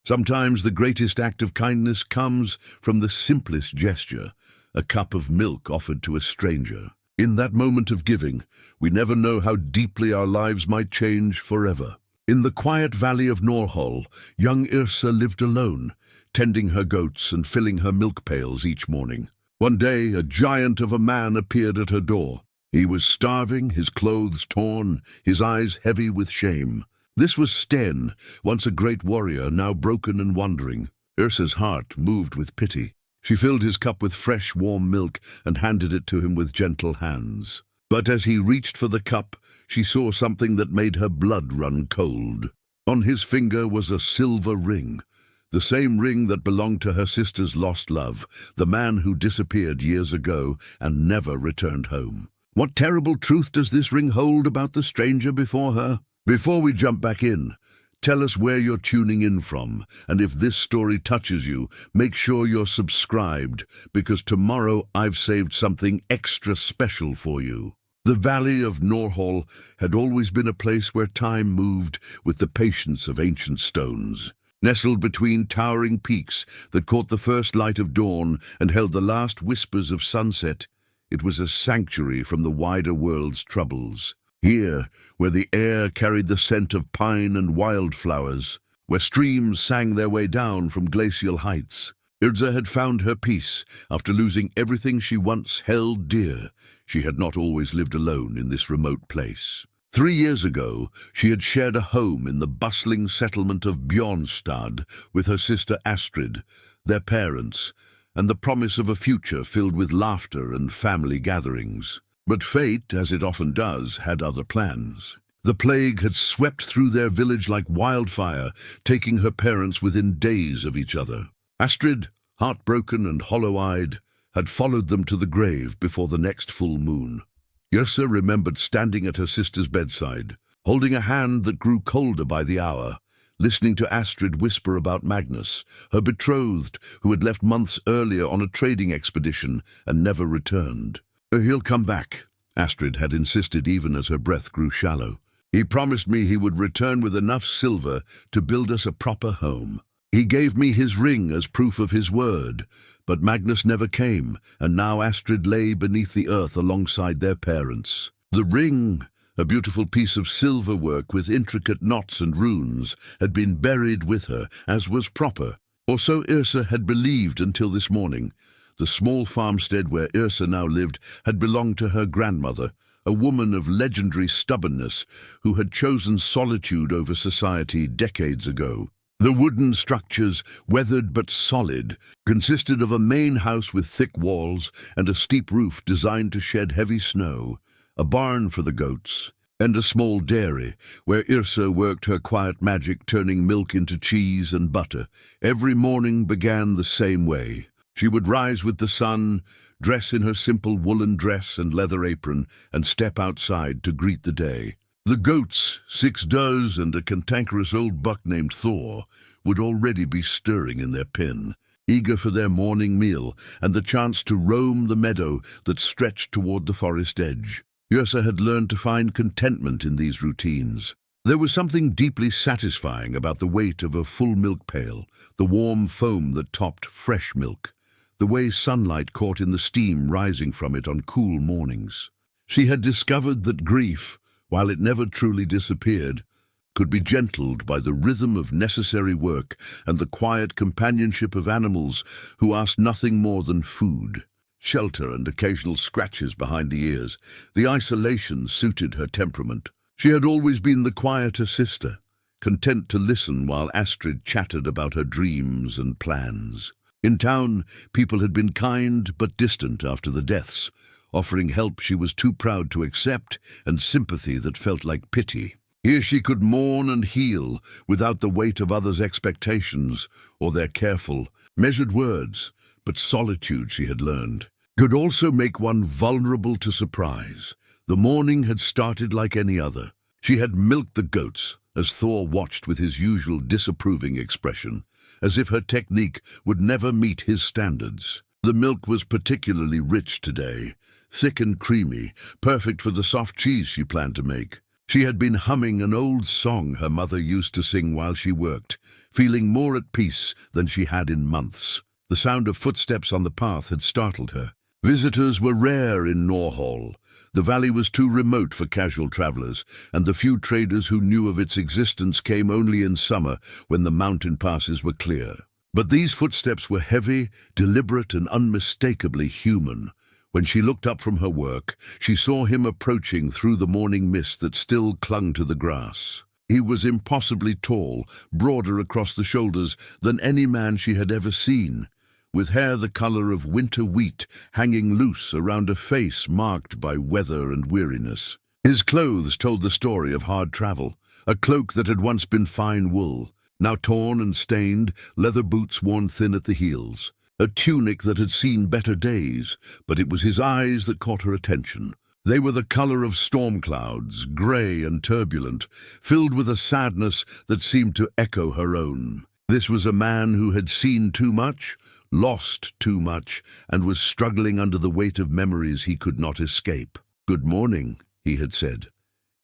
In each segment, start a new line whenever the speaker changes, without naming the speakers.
Sometimes the greatest act of kindness comes from the simplest gesture, a cup of milk offered to a stranger. In that moment of giving, we never know how deeply our lives might change forever. In the quiet valley of Norholl, young Yrsa lived alone, tending her goats and filling her milk pails each morning. One day, a giant of a man appeared at her door. He was starving, his clothes torn, his eyes heavy with shame. This was Sten, once a great warrior, now broken and wandering. Yrsa's heart moved with pity. She filled his cup with fresh, warm milk and handed it to him with gentle hands. But as he reached for the cup, she saw something that made her blood run cold. On his finger was a silver ring, the same ring that belonged to her sister's lost love, the man who disappeared years ago and never returned home. What terrible truth does this ring hold about the stranger before her? Before we jump back in, tell us where you're tuning in from, and if this story touches you, make sure you're subscribed, because tomorrow I've saved something extra special for you. The valley of Norholl had always been a place where time moved with the patience of ancient stones. Nestled between towering peaks that caught the first light of dawn and held the last whispers of sunset, it was a sanctuary from the wider world's troubles. Here, where the air carried the scent of pine and wildflowers, where streams sang their way down from glacial heights, Yrsa had found her peace after losing everything she once held dear. She had not always lived alone in this remote place. 3 years ago, she had shared a home in the bustling settlement of Bjornstad with her sister Astrid, their parents, and the promise of a future filled with laughter and family gatherings. But fate, as it often does, had other plans. The plague had swept through their village like wildfire, taking her parents within days of each other. Astrid, heartbroken and hollow-eyed, had followed them to the grave before the next full moon. Yrsa remembered standing at her sister's bedside, holding a hand that grew colder by the hour, listening to Astrid whisper about Magnus, her betrothed, who had left months earlier on a trading expedition and never returned. "He'll come back," Astrid had insisted even as her breath grew shallow. "He promised me he would return with enough silver to build us a proper home. He gave me his ring as proof of his word, but Magnus never came, and now Astrid lay beneath the earth alongside their parents. The ring, a beautiful piece of silver work with intricate knots and runes, had been buried with her, as was proper, or so Yrsa had believed until this morning. The small farmstead where Yrsa now lived had belonged to her grandmother, a woman of legendary stubbornness who had chosen solitude over society decades ago. The wooden structures, weathered but solid, consisted of a main house with thick walls and a steep roof designed to shed heavy snow, a barn for the goats, and a small dairy where Yrsa worked her quiet magic, turning milk into cheese and butter. Every morning began the same way. She would rise with the sun, dress in her simple woolen dress and leather apron, and step outside to greet the day. The goats, 6 does and a cantankerous old buck named Thor, would already be stirring in their pen, eager for their morning meal and the chance to roam the meadow that stretched toward the forest edge. Yrsa had learned to find contentment in these routines. There was something deeply satisfying about the weight of a full milk pail, the warm foam that topped fresh milk, the way sunlight caught in the steam rising from it on cool mornings. She had discovered that grief, while it never truly disappeared, could be gentled by the rhythm of necessary work and the quiet companionship of animals who asked nothing more than food, shelter, and occasional scratches behind the ears. The isolation suited her temperament. She had always been the quieter sister, content to listen while Astrid chattered about her dreams and plans. In town, people had been kind but distant after the deaths, offering help she was too proud to accept and sympathy that felt like pity. Here she could mourn and heal without the weight of others' expectations or their careful, measured words, but solitude, she had learned, could also make one vulnerable to surprise. The morning had started like any other. She had milked the goats as Thor watched with his usual disapproving expression, as if her technique would never meet his standards. The milk was particularly rich today, thick and creamy, perfect for the soft cheese she planned to make. She had been humming an old song her mother used to sing while she worked, feeling more at peace than she had in months. The sound of footsteps on the path had startled her. Visitors were rare in Norholl. The valley was too remote for casual travelers, and the few traders who knew of its existence came only in summer when the mountain passes were clear. But these footsteps were heavy, deliberate, and unmistakably human. When she looked up from her work, she saw him approaching through the morning mist that still clung to the grass. He was impossibly tall, broader across the shoulders than any man she had ever seen, with hair the color of winter wheat hanging loose around a face marked by weather and weariness. His clothes told the story of hard travel, a cloak that had once been fine wool, now torn and stained, leather boots worn thin at the heels, a tunic that had seen better days, but it was his eyes that caught her attention. They were the color of storm clouds, grey and turbulent, filled with a sadness that seemed to echo her own. This was a man who had seen too much, lost too much, and was struggling under the weight of memories he could not escape. "Good morning," he had said,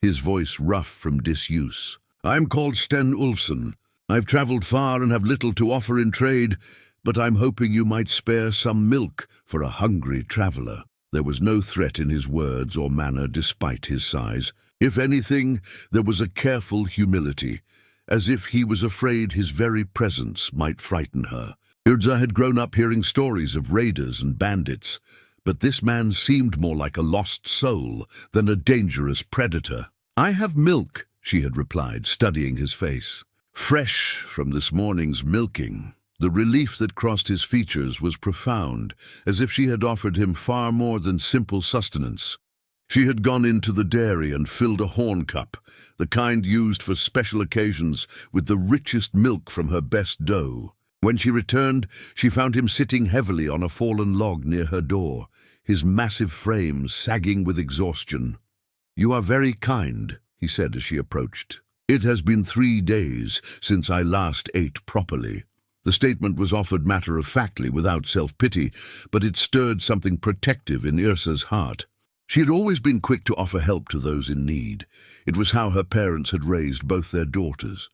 his voice rough from disuse. "I'm called Sten Ulfsson. I've travelled far and have little to offer in trade, but I'm hoping you might spare some milk for a hungry traveller." There was no threat in his words or manner despite his size. If anything, there was a careful humility, as if he was afraid his very presence might frighten her. Yrsa had grown up hearing stories of raiders and bandits, but this man seemed more like a lost soul than a dangerous predator. "I have milk," she had replied, studying his face. Fresh from this morning's milking. The relief that crossed his features was profound, as if she had offered him far more than simple sustenance. She had gone into the dairy and filled a horn cup, the kind used for special occasions, with the richest milk from her best dough. When she returned, she found him sitting heavily on a fallen log near her door, his massive frame sagging with exhaustion. "You are very kind," he said as she approached. "It has been 3 days since I last ate properly." The statement was offered matter-of-factly, without self-pity, but it stirred something protective in Yrsa's heart. She had always been quick to offer help to those in need. It was how her parents had raised both their daughters.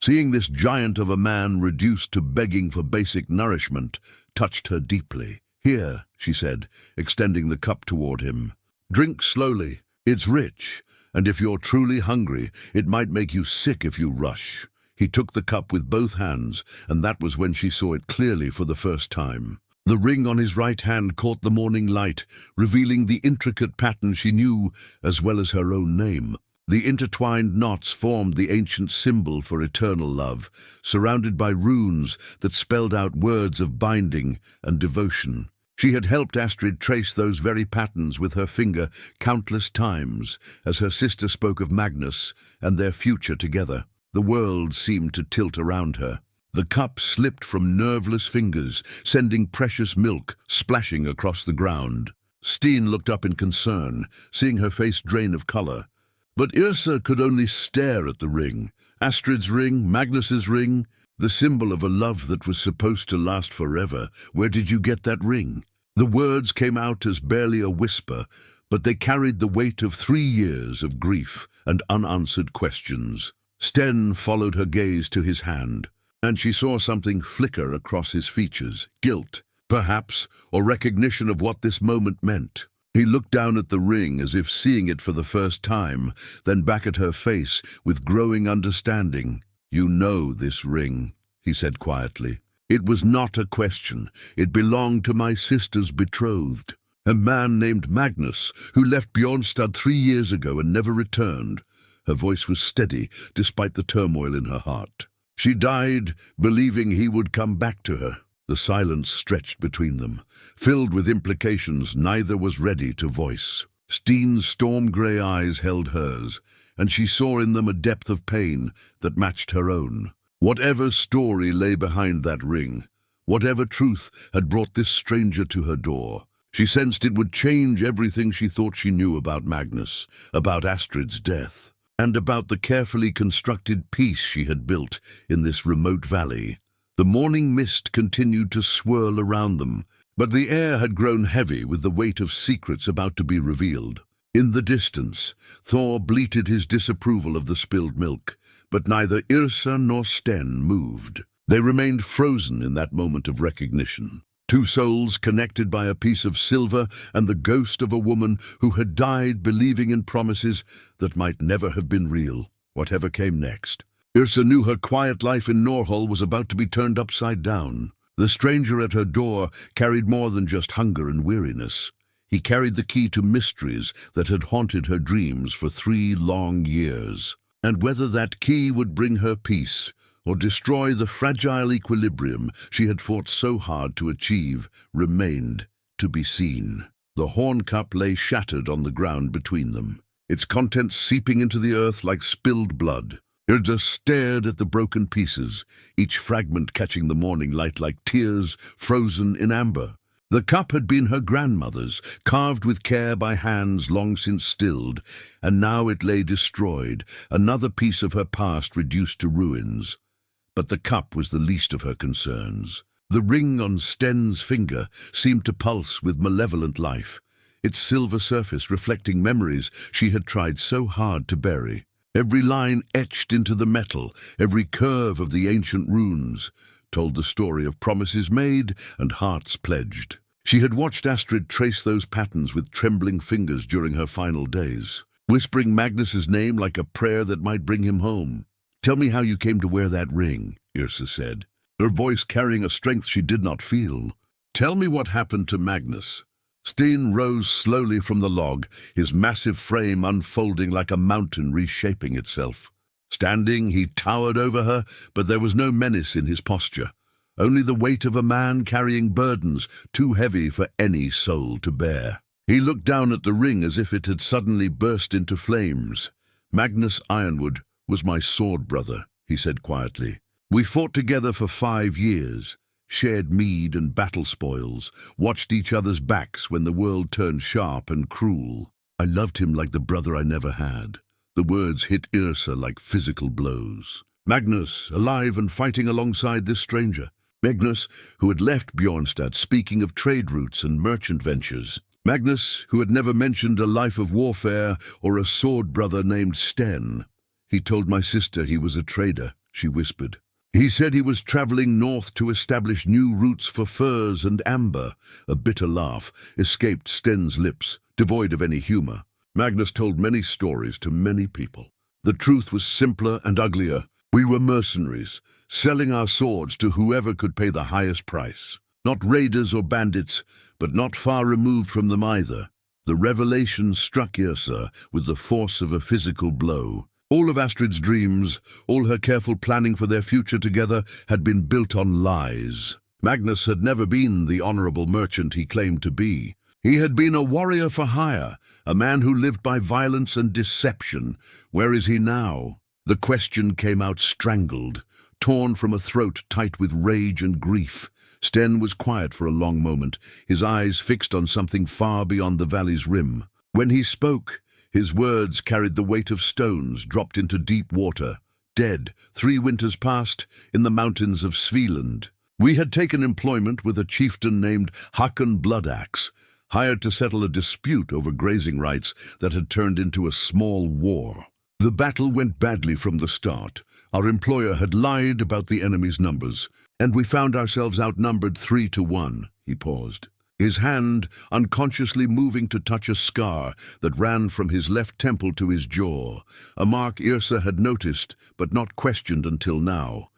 Seeing this giant of a man reduced to begging for basic nourishment touched her deeply. "Here," she said, extending the cup toward him. "Drink slowly. It's rich, and if you're truly hungry, it might make you sick if you rush." He took the cup with both hands, and that was when she saw it clearly for the first time. The ring on his right hand caught the morning light, revealing the intricate pattern she knew, as well as her own name. The intertwined knots formed the ancient symbol for eternal love, surrounded by runes that spelled out words of binding and devotion. She had helped Astrid trace those very patterns with her finger countless times, as her sister spoke of Magnus and their future together. The world seemed to tilt around her. The cup slipped from nerveless fingers, sending precious milk splashing across the ground. Sten looked up in concern, seeing her face drain of color. But Yrsa could only stare at the ring. Astrid's ring, Magnus's ring, the symbol of a love that was supposed to last forever. "Where did you get that ring?" The words came out as barely a whisper, but they carried the weight of 3 years of grief and unanswered questions. Sten followed her gaze to his hand, and she saw something flicker across his features. Guilt, perhaps, or recognition of what this moment meant. He looked down at the ring as if seeing it for the first time, then back at her face with growing understanding. "You know this ring," he said quietly. "It was not a question. It belonged to my sister's betrothed, a man named Magnus, who left Bjornstad 3 years ago and never returned." Her voice was steady, despite the turmoil in her heart. "She died, believing he would come back to her." The silence stretched between them, filled with implications neither was ready to voice. Sten's storm-grey eyes held hers, and she saw in them a depth of pain that matched her own. Whatever story lay behind that ring, whatever truth had brought this stranger to her door, she sensed it would change everything she thought she knew about Magnus, about Astrid's death, and about the carefully constructed peace she had built in this remote valley. The morning mist continued to swirl around them, but the air had grown heavy with the weight of secrets about to be revealed. In the distance, Thor bleated his disapproval of the spilled milk, but neither Yrsa nor Sten moved. They remained frozen in that moment of recognition. Two souls connected by a piece of silver and the ghost of a woman who had died believing in promises that might never have been real, whatever came next. Yrsa knew her quiet life in Norholl was about to be turned upside down. The stranger at her door carried more than just hunger and weariness. He carried the key to mysteries that had haunted her dreams for 3 long years. And whether that key would bring her peace or destroy the fragile equilibrium she had fought so hard to achieve remained to be seen. The horn cup lay shattered on the ground between them, its contents seeping into the earth like spilled blood. Yrsa stared at the broken pieces, each fragment catching the morning light like tears frozen in amber. The cup had been her grandmother's, carved with care by hands long since stilled, and now it lay destroyed, another piece of her past reduced to ruins. But the cup was the least of her concerns. The ring on Sten's finger seemed to pulse with malevolent life, its silver surface reflecting memories she had tried so hard to bury. Every line etched into the metal, every curve of the ancient runes, told the story of promises made and hearts pledged. She had watched Astrid trace those patterns with trembling fingers during her final days, whispering Magnus's name like a prayer that might bring him home. "Tell me how you came to wear that ring," Yrsa said, her voice carrying a strength she did not feel. "Tell me what happened to Magnus." Sten rose slowly from the log, his massive frame unfolding like a mountain reshaping itself. Standing, he towered over her, but there was no menace in his posture, only the weight of a man carrying burdens too heavy for any soul to bear. He looked down at the ring as if it had suddenly burst into flames. "Magnus Ironwood was my sword brother," he said quietly. "We fought together for 5 years, shared mead and battle spoils, watched each other's backs when the world turned sharp and cruel. I loved him like the brother I never had." The words hit Yrsa like physical blows. Magnus, alive and fighting alongside this stranger. Magnus, who had left Bjornstad speaking of trade routes and merchant ventures. Magnus, who had never mentioned a life of warfare or a sword brother named Sten. "He told my sister he was a trader," she whispered. "He said he was traveling north to establish new routes for furs and amber." A bitter laugh escaped Sten's lips, devoid of any humor. Magnus told many stories to many people. The truth was simpler and uglier. We were mercenaries, selling our swords to whoever could pay the highest price. Not raiders or bandits, but not far removed from them either. The revelation struck Yrsa with the force of a physical blow. All of Astrid's dreams, all her careful planning for their future together, had been built on lies. Magnus had never been the honorable merchant he claimed to be. He had been a warrior for hire, a man who lived by violence and deception. Where is he now? The question came out strangled, torn from a throat tight with rage and grief. Sten was quiet for a long moment, his eyes fixed on something far beyond the valley's rim. When he spoke, his words carried the weight of stones dropped into deep water. Dead, 3 winters past, in the mountains of Svealand. We had taken employment with a chieftain named Hakon Bloodaxe, hired to settle a dispute over grazing rights that had turned into a small war. The battle went badly from the start. Our employer had lied about the enemy's numbers, and we found ourselves outnumbered 3 to 1. He paused, his hand unconsciously moving to touch a scar that ran from his left temple to his jaw, a mark Yrsa had noticed but not questioned until now.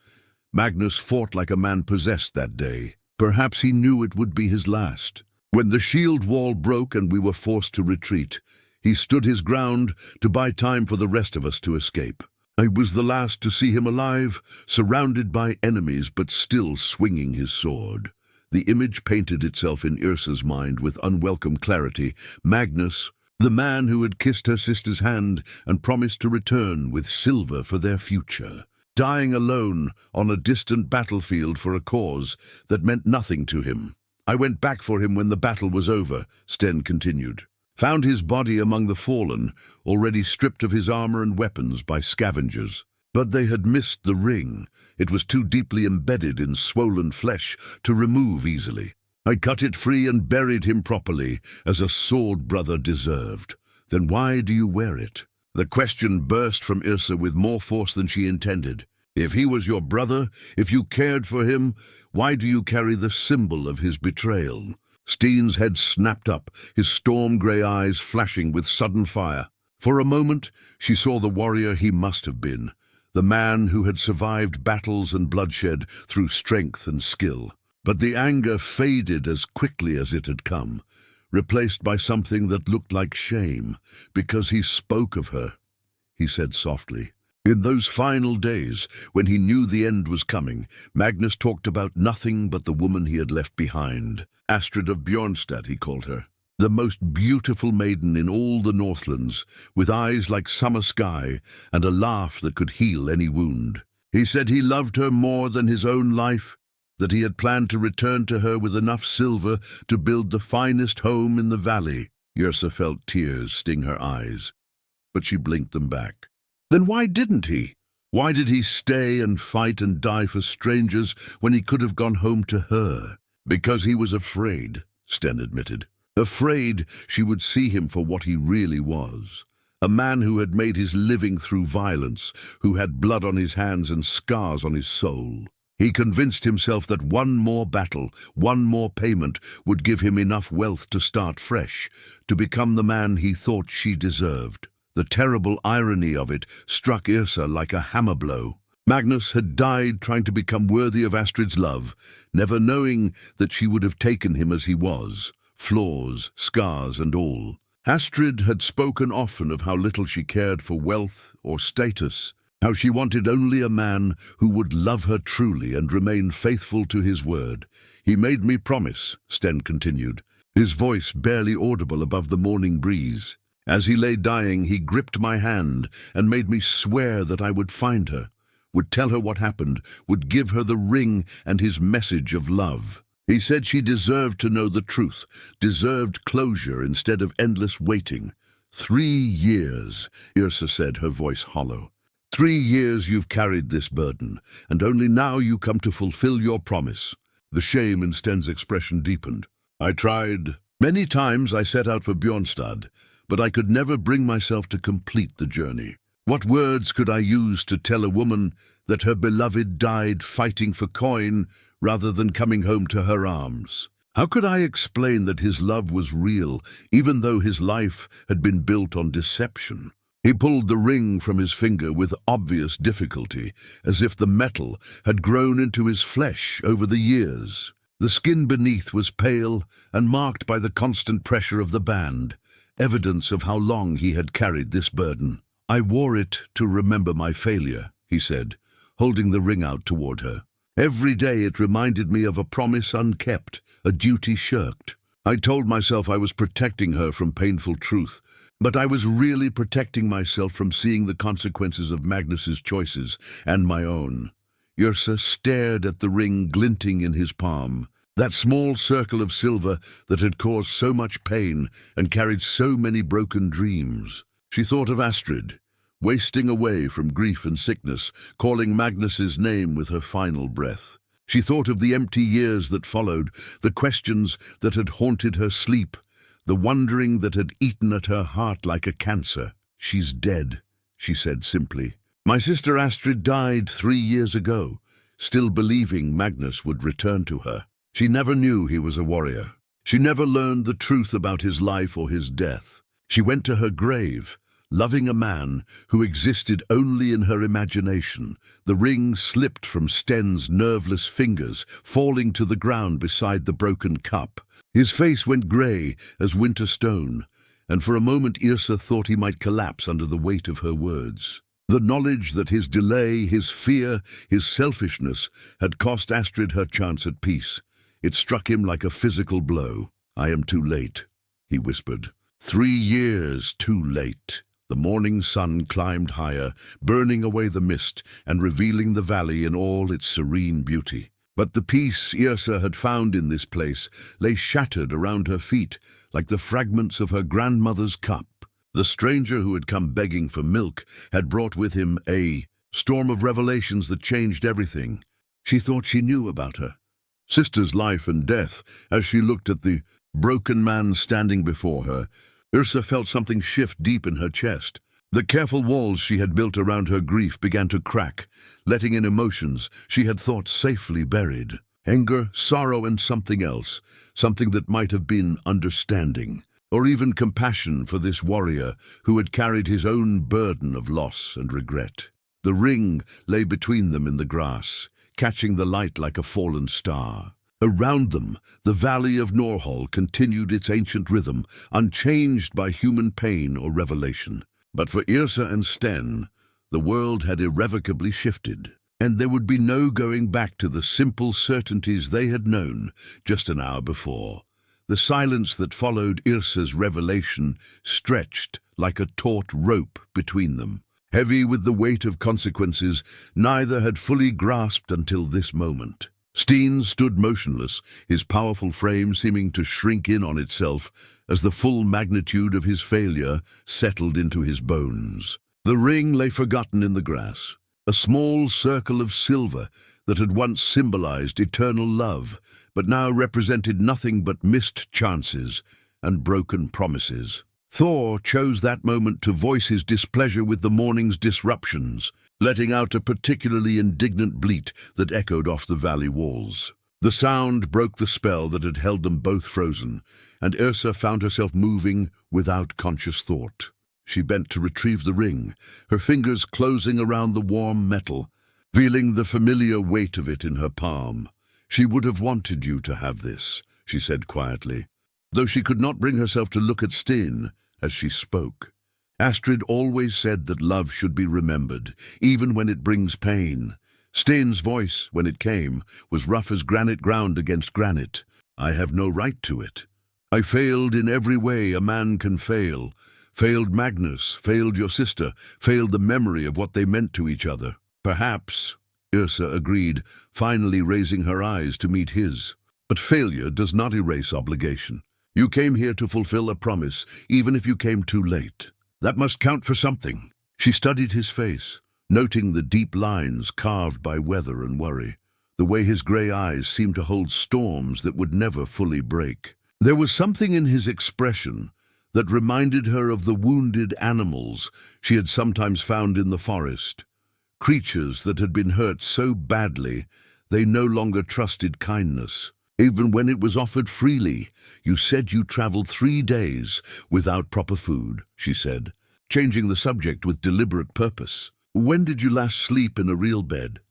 Magnus fought like a man possessed that day. Perhaps he knew it would be his last. When the shield wall broke and we were forced to retreat, he stood his ground to buy time for the rest of us to escape. I was the last to see him alive, surrounded by enemies but still swinging his sword. The image painted itself in Yrsa's mind with unwelcome clarity. Magnus, the man who had kissed her sister's hand and promised to return with silver for their future, dying alone on a distant battlefield for a cause that meant nothing to him. I went back for him when the battle was over, Sten continued. Found his body among the fallen, already stripped of his armor and weapons by scavengers. But they had missed the ring. It was too deeply embedded in swollen flesh to remove easily. I cut it free and buried him properly, as a sword brother deserved. Then why do you wear it? The question burst from Yrsa with more force than she intended. If he was your brother, if you cared for him, why do you carry the symbol of his betrayal? Sten's head snapped up, his storm-grey eyes flashing with sudden fire. For a moment, she saw the warrior he must have been, the man who had survived battles and bloodshed through strength and skill. But the anger faded as quickly as it had come, replaced by something that looked like shame, because he spoke of her. He said softly, "In those final days, when he knew the end was coming, Magnus talked about nothing but the woman he had left behind. Astrid of Bjornstad, he called her. The most beautiful maiden in all the Northlands, with eyes like summer sky and a laugh that could heal any wound. He said he loved her more than his own life, that he had planned to return to her with enough silver to build the finest home in the valley." Yrsa felt tears sting her eyes, but she blinked them back. Then why didn't he? Why did he stay and fight and die for strangers when he could have gone home to her? Because he was afraid, Sten admitted. Afraid she would see him for what he really was. A man who had made his living through violence, who had blood on his hands and scars on his soul. He convinced himself that one more battle, one more payment, would give him enough wealth to start fresh, to become the man he thought she deserved. The terrible irony of it struck Yrsa like a hammer blow. Magnus had died trying to become worthy of Astrid's love, never knowing that she would have taken him as he was, flaws, scars and all. Astrid had spoken often of how little she cared for wealth or status, how she wanted only a man who would love her truly and remain faithful to his word. "He made me promise," Sten continued, his voice barely audible above the morning breeze. "As he lay dying, he gripped my hand and made me swear that I would find her, would tell her what happened, would give her the ring and his message of love. He said she deserved to know the truth, deserved closure instead of endless waiting. 3 years, Yrsa said, her voice hollow. 3 years you've carried this burden, and only now you come to fulfill your promise." The shame in Sten's expression deepened. "I tried. Many times I set out for Bjornstad, but I could never bring myself to complete the journey. What words could I use to tell a woman that her beloved died fighting for coin rather than coming home to her arms? How could I explain that his love was real, even though his life had been built on deception?" He pulled the ring from his finger with obvious difficulty, as if the metal had grown into his flesh over the years. The skin beneath was pale and marked by the constant pressure of the band, evidence of how long he had carried this burden. "I wore it to remember my failure," he said, holding the ring out toward her. "Every day it reminded me of a promise unkept, a duty shirked. I told myself I was protecting her from painful truth, but I was really protecting myself from seeing the consequences of Magnus's choices and my own." Yrsa stared at the ring glinting in his palm, that small circle of silver that had caused so much pain and carried so many broken dreams. She thought of Astrid, wasting away from grief and sickness, calling Magnus's name with her final breath. She thought of the empty years that followed, the questions that had haunted her sleep, the wondering that had eaten at her heart like a cancer. "She's dead," she said simply. "My sister Astrid died 3 years ago, still believing Magnus would return to her. She never knew he was a warrior. She never learned the truth about his life or his death. She went to her grave, loving a man who existed only in her imagination." The ring slipped from Sten's nerveless fingers, falling to the ground beside the broken cup. His face went grey as winter stone, and for a moment Yrsa thought he might collapse under the weight of her words. The knowledge that his delay, his fear, his selfishness had cost Astrid her chance at peace. It struck him like a physical blow. "I am too late," he whispered. 3 years too late. The morning sun climbed higher, burning away the mist and revealing the valley in all its serene beauty. But the peace Yrsa had found in this place lay shattered around her feet, like the fragments of her grandmother's cup. The stranger who had come begging for milk had brought with him a storm of revelations that changed everything. She thought she knew about her sister's life and death. As she looked at the broken man standing before her, Yrsa felt something shift deep in her chest. The careful walls she had built around her grief began to crack, letting in emotions she had thought safely buried. Anger, sorrow, and something else, something that might have been understanding, or even compassion for this warrior who had carried his own burden of loss and regret. The ring lay between them in the grass, catching the light like a fallen star. Around them, the valley of Norholl continued its ancient rhythm, unchanged by human pain or revelation. But for Yrsa and Sten, the world had irrevocably shifted, and there would be no going back to the simple certainties they had known just an hour before. The silence that followed Yrsa's revelation stretched like a taut rope between them. Heavy with the weight of consequences neither had fully grasped until this moment. Sten stood motionless, his powerful frame seeming to shrink in on itself as the full magnitude of his failure settled into his bones. The ring lay forgotten in the grass, a small circle of silver that had once symbolized eternal love, but now represented nothing but missed chances and broken promises. Thor chose that moment to voice his displeasure with the morning's disruptions, letting out a particularly indignant bleat that echoed off the valley walls. The sound broke the spell that had held them both frozen, and Yrsa found herself moving without conscious thought. She bent to retrieve the ring, her fingers closing around the warm metal, feeling the familiar weight of it in her palm. "She would have wanted you to have this," she said quietly, though she could not bring herself to look at Sten as she spoke. Astrid always said that love should be remembered, even when it brings pain. Sten's voice, when it came, was rough as granite ground against granite. "I have no right to it. I failed in every way a man can fail. Failed Magnus, failed your sister, failed the memory of what they meant to each other." "Perhaps," Yrsa agreed, finally raising her eyes to meet his. "But failure does not erase obligation. You came here to fulfill a promise, even if you came too late. That must count for something." She studied his face, noting the deep lines carved by weather and worry, the way his grey eyes seemed to hold storms that would never fully break. There was something in his expression that reminded her of the wounded animals she had sometimes found in the forest, creatures that had been hurt so badly they no longer trusted kindness. "Even when it was offered freely, you said you traveled 3 days without proper food," she said, changing the subject with deliberate purpose. "When did you last sleep in a real bed?"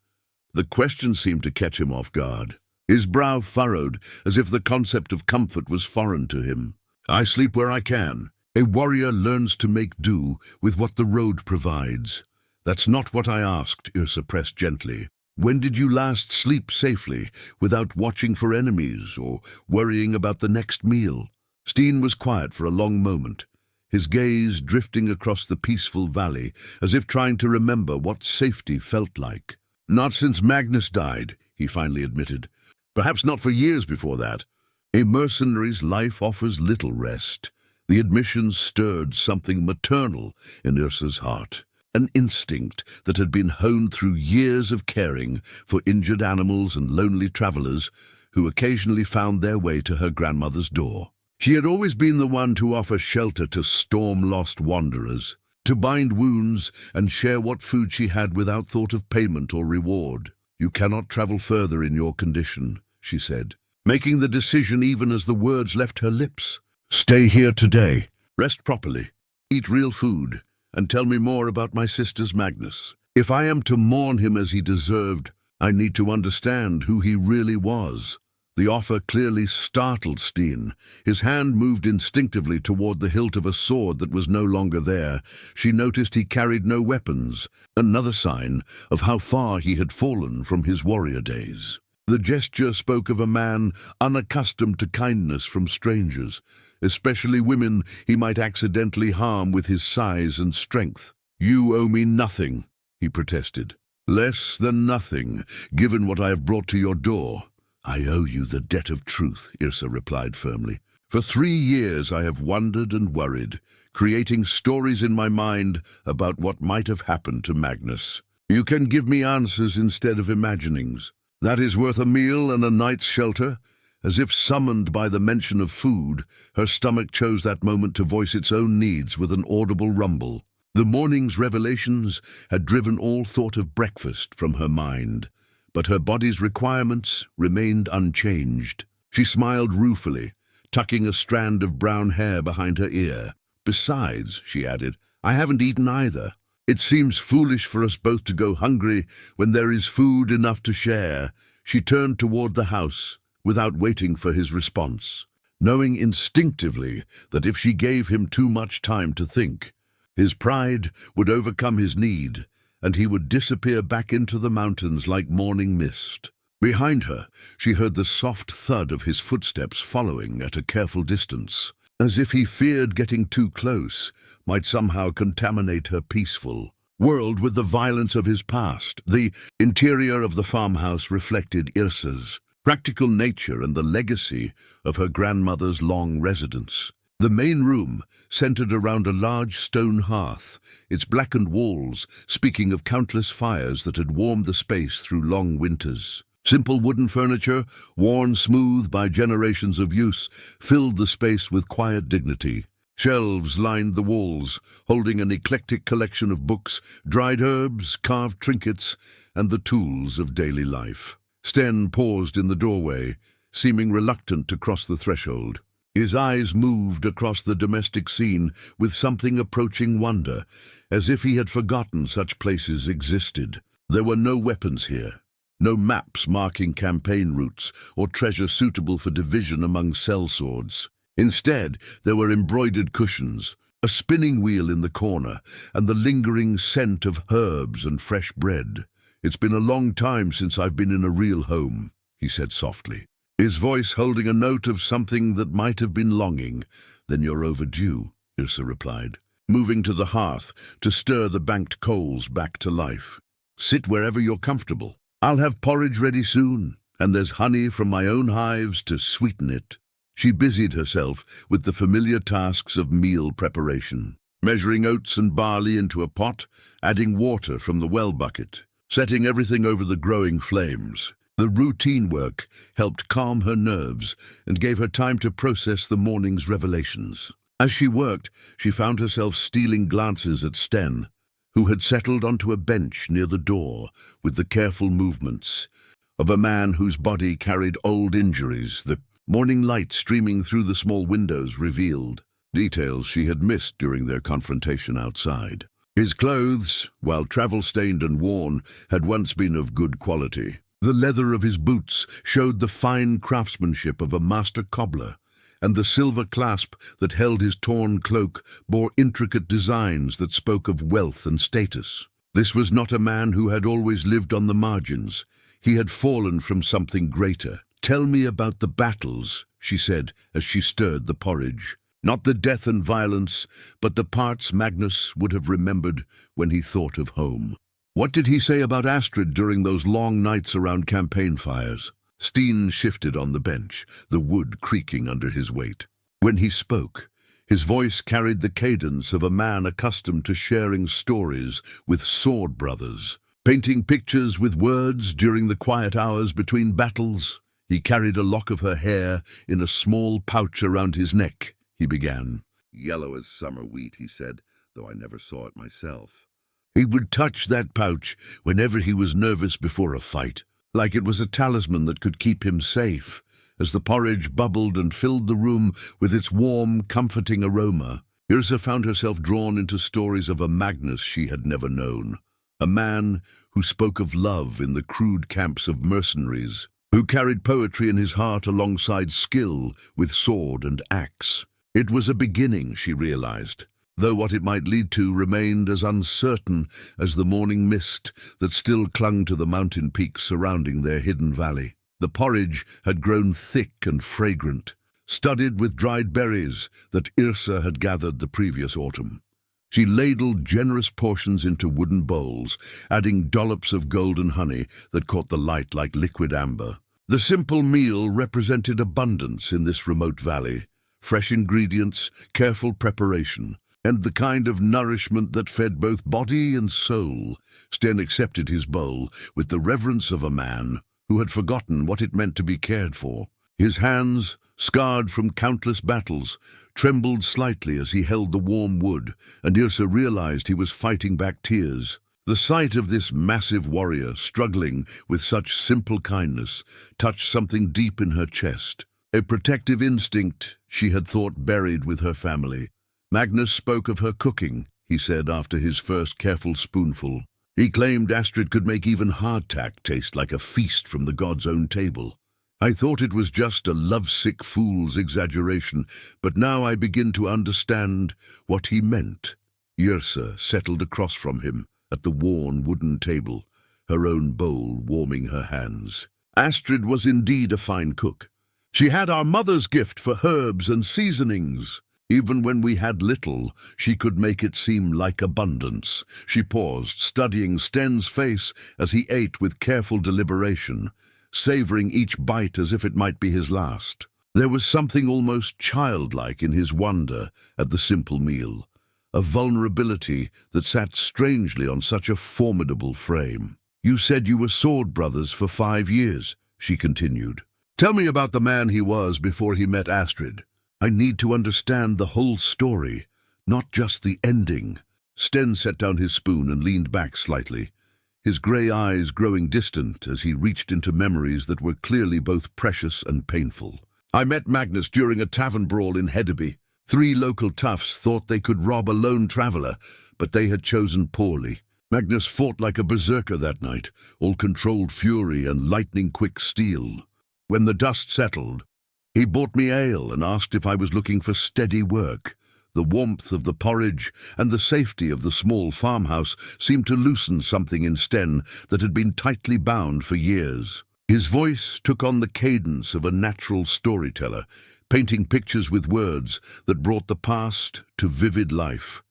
The question seemed to catch him off guard. His brow furrowed, as if the concept of comfort was foreign to him. "I sleep where I can. A warrior learns to make do with what the road provides." "That's not what I asked," Yrsa pressed gently. "When did you last sleep safely, without watching for enemies or worrying about the next meal?" Sten was quiet for a long moment, his gaze drifting across the peaceful valley, as if trying to remember what safety felt like. "Not since Magnus died," he finally admitted. "Perhaps not for years before that. A mercenary's life offers little rest." The admission stirred something maternal in Yrsa's heart. An instinct that had been honed through years of caring for injured animals and lonely travelers who occasionally found their way to her grandmother's door. She had always been the one to offer shelter to storm-lost wanderers, to bind wounds and share what food she had without thought of payment or reward. "You cannot travel further in your condition," she said, making the decision even as the words left her lips. "Stay here today. Rest properly. Eat real food. And tell me more about my sister's Magnus. If I am to mourn him as he deserved, I need to understand who he really was." The offer clearly startled Sten. His hand moved instinctively toward the hilt of a sword that was no longer there. She noticed he carried no weapons, another sign of how far he had fallen from his warrior days. The gesture spoke of a man unaccustomed to kindness from strangers, especially women he might accidentally harm with his size and strength. "You owe me nothing," he protested. "Less than nothing, given what I have brought to your door." "I owe you the debt of truth," Yrsa replied firmly. "For 3 years I have wondered and worried, creating stories in my mind about what might have happened to Magnus. You can give me answers instead of imaginings. That is worth a meal and a night's shelter, As if summoned by the mention of food, her stomach chose that moment to voice its own needs with an audible rumble. The morning's revelations had driven all thought of breakfast from her mind, but her body's requirements remained unchanged. She smiled ruefully, tucking a strand of brown hair behind her ear. "Besides," she added, "I haven't eaten either. It seems foolish for us both to go hungry when there is food enough to share." She turned toward the house, without waiting for his response, knowing instinctively that if she gave him too much time to think, his pride would overcome his need, and he would disappear back into the mountains like morning mist. Behind her, she heard the soft thud of his footsteps following at a careful distance, as if he feared getting too close might somehow contaminate her peaceful world with the violence of his past. The interior of the farmhouse reflected Yrsa's practical nature and the legacy of her grandmother's long residence. The main room centered around a large stone hearth, its blackened walls speaking of countless fires that had warmed the space through long winters. Simple wooden furniture, worn smooth by generations of use, filled the space with quiet dignity. Shelves lined the walls, holding an eclectic collection of books, dried herbs, carved trinkets, and the tools of daily life. Sten paused in the doorway, seeming reluctant to cross the threshold. His eyes moved across the domestic scene with something approaching wonder, as if he had forgotten such places existed. There were no weapons here, no maps marking campaign routes or treasure suitable for division among sellswords. Instead, there were embroidered cushions, a spinning wheel in the corner, and the lingering scent of herbs and fresh bread. "It's been a long time since I've been in a real home," he said softly, his voice holding a note of something that might have been longing. "Then you're overdue," Yrsa replied, moving to the hearth to stir the banked coals back to life. "Sit wherever you're comfortable. I'll have porridge ready soon, and there's honey from my own hives to sweeten it." She busied herself with the familiar tasks of meal preparation, measuring oats and barley into a pot, adding water from the well bucket, setting everything over the growing flames. The routine work helped calm her nerves and gave her time to process the morning's revelations. As she worked, she found herself stealing glances at Sten, who had settled onto a bench near the door with the careful movements of a man whose body carried old injuries. The morning light streaming through the small windows revealed details she had missed during their confrontation outside. His clothes, while travel-stained and worn, had once been of good quality. The leather of his boots showed the fine craftsmanship of a master cobbler, and the silver clasp that held his torn cloak bore intricate designs that spoke of wealth and status. This was not a man who had always lived on the margins. He had fallen from something greater. "Tell me about the battles," she said as she stirred the porridge. Not the death and violence, but the parts Magnus would have remembered when he thought of home. What did he say about Astrid during those long nights around campaign fires? Sten shifted on the bench, the wood creaking under his weight. When he spoke, his voice carried the cadence of a man accustomed to sharing stories with sword brothers, painting pictures with words during the quiet hours between battles. He carried a lock of her hair in a small pouch around his neck. He began. "Yellow as summer wheat," he said, though I never saw it myself. He would touch that pouch whenever he was nervous before a fight, like it was a talisman that could keep him safe. As the porridge bubbled and filled the room with its warm, comforting aroma, Yrsa found herself drawn into stories of a Magnus she had never known, a man who spoke of love in the crude camps of mercenaries, who carried poetry in his heart alongside skill with sword and axe. It was a beginning, she realized, though what it might lead to remained as uncertain as the morning mist that still clung to the mountain peaks surrounding their hidden valley. The porridge had grown thick and fragrant, studded with dried berries that Yrsa had gathered the previous autumn. She ladled generous portions into wooden bowls, adding dollops of golden honey that caught the light like liquid amber. The simple meal represented abundance in this remote valley, fresh ingredients, careful preparation, and the kind of nourishment that fed both body and soul. Sten accepted his bowl with the reverence of a man who had forgotten what it meant to be cared for. His hands, scarred from countless battles, trembled slightly as he held the warm wood, and Yrsa realized he was fighting back tears. The sight of this massive warrior struggling with such simple kindness touched something deep in her chest, a protective instinct she had thought buried with her family. Magnus spoke of her cooking, he said after his first careful spoonful. He claimed Astrid could make even hardtack taste like a feast from the god's own table. I thought it was just a lovesick fool's exaggeration, but now I begin to understand what he meant. Yrsa settled across from him at the worn wooden table, her own bowl warming her hands. Astrid was indeed a fine cook. She had our mother's gift for herbs and seasonings. Even when we had little, she could make it seem like abundance. She paused, studying Sten's face as he ate with careful deliberation, savoring each bite as if it might be his last. There was something almost childlike in his wonder at the simple meal, a vulnerability that sat strangely on such a formidable frame. "You said you were sword brothers for 5 years," she continued. "Tell me about the man he was before he met Astrid. I need to understand the whole story, not just the ending." Sten set down his spoon and leaned back slightly, his grey eyes growing distant as he reached into memories that were clearly both precious and painful. "I met Magnus during a tavern brawl in Hedeby. 3 local toughs thought they could rob a lone traveller, but they had chosen poorly. Magnus fought like a berserker that night, all controlled fury and lightning-quick steel. When the dust settled, he bought me ale and asked if I was looking for steady work. The warmth of the porridge and the safety of the small farmhouse seemed to loosen something in Sten that had been tightly bound for years. His voice took on the cadence of a natural storyteller, painting pictures with words that brought the past to vivid life.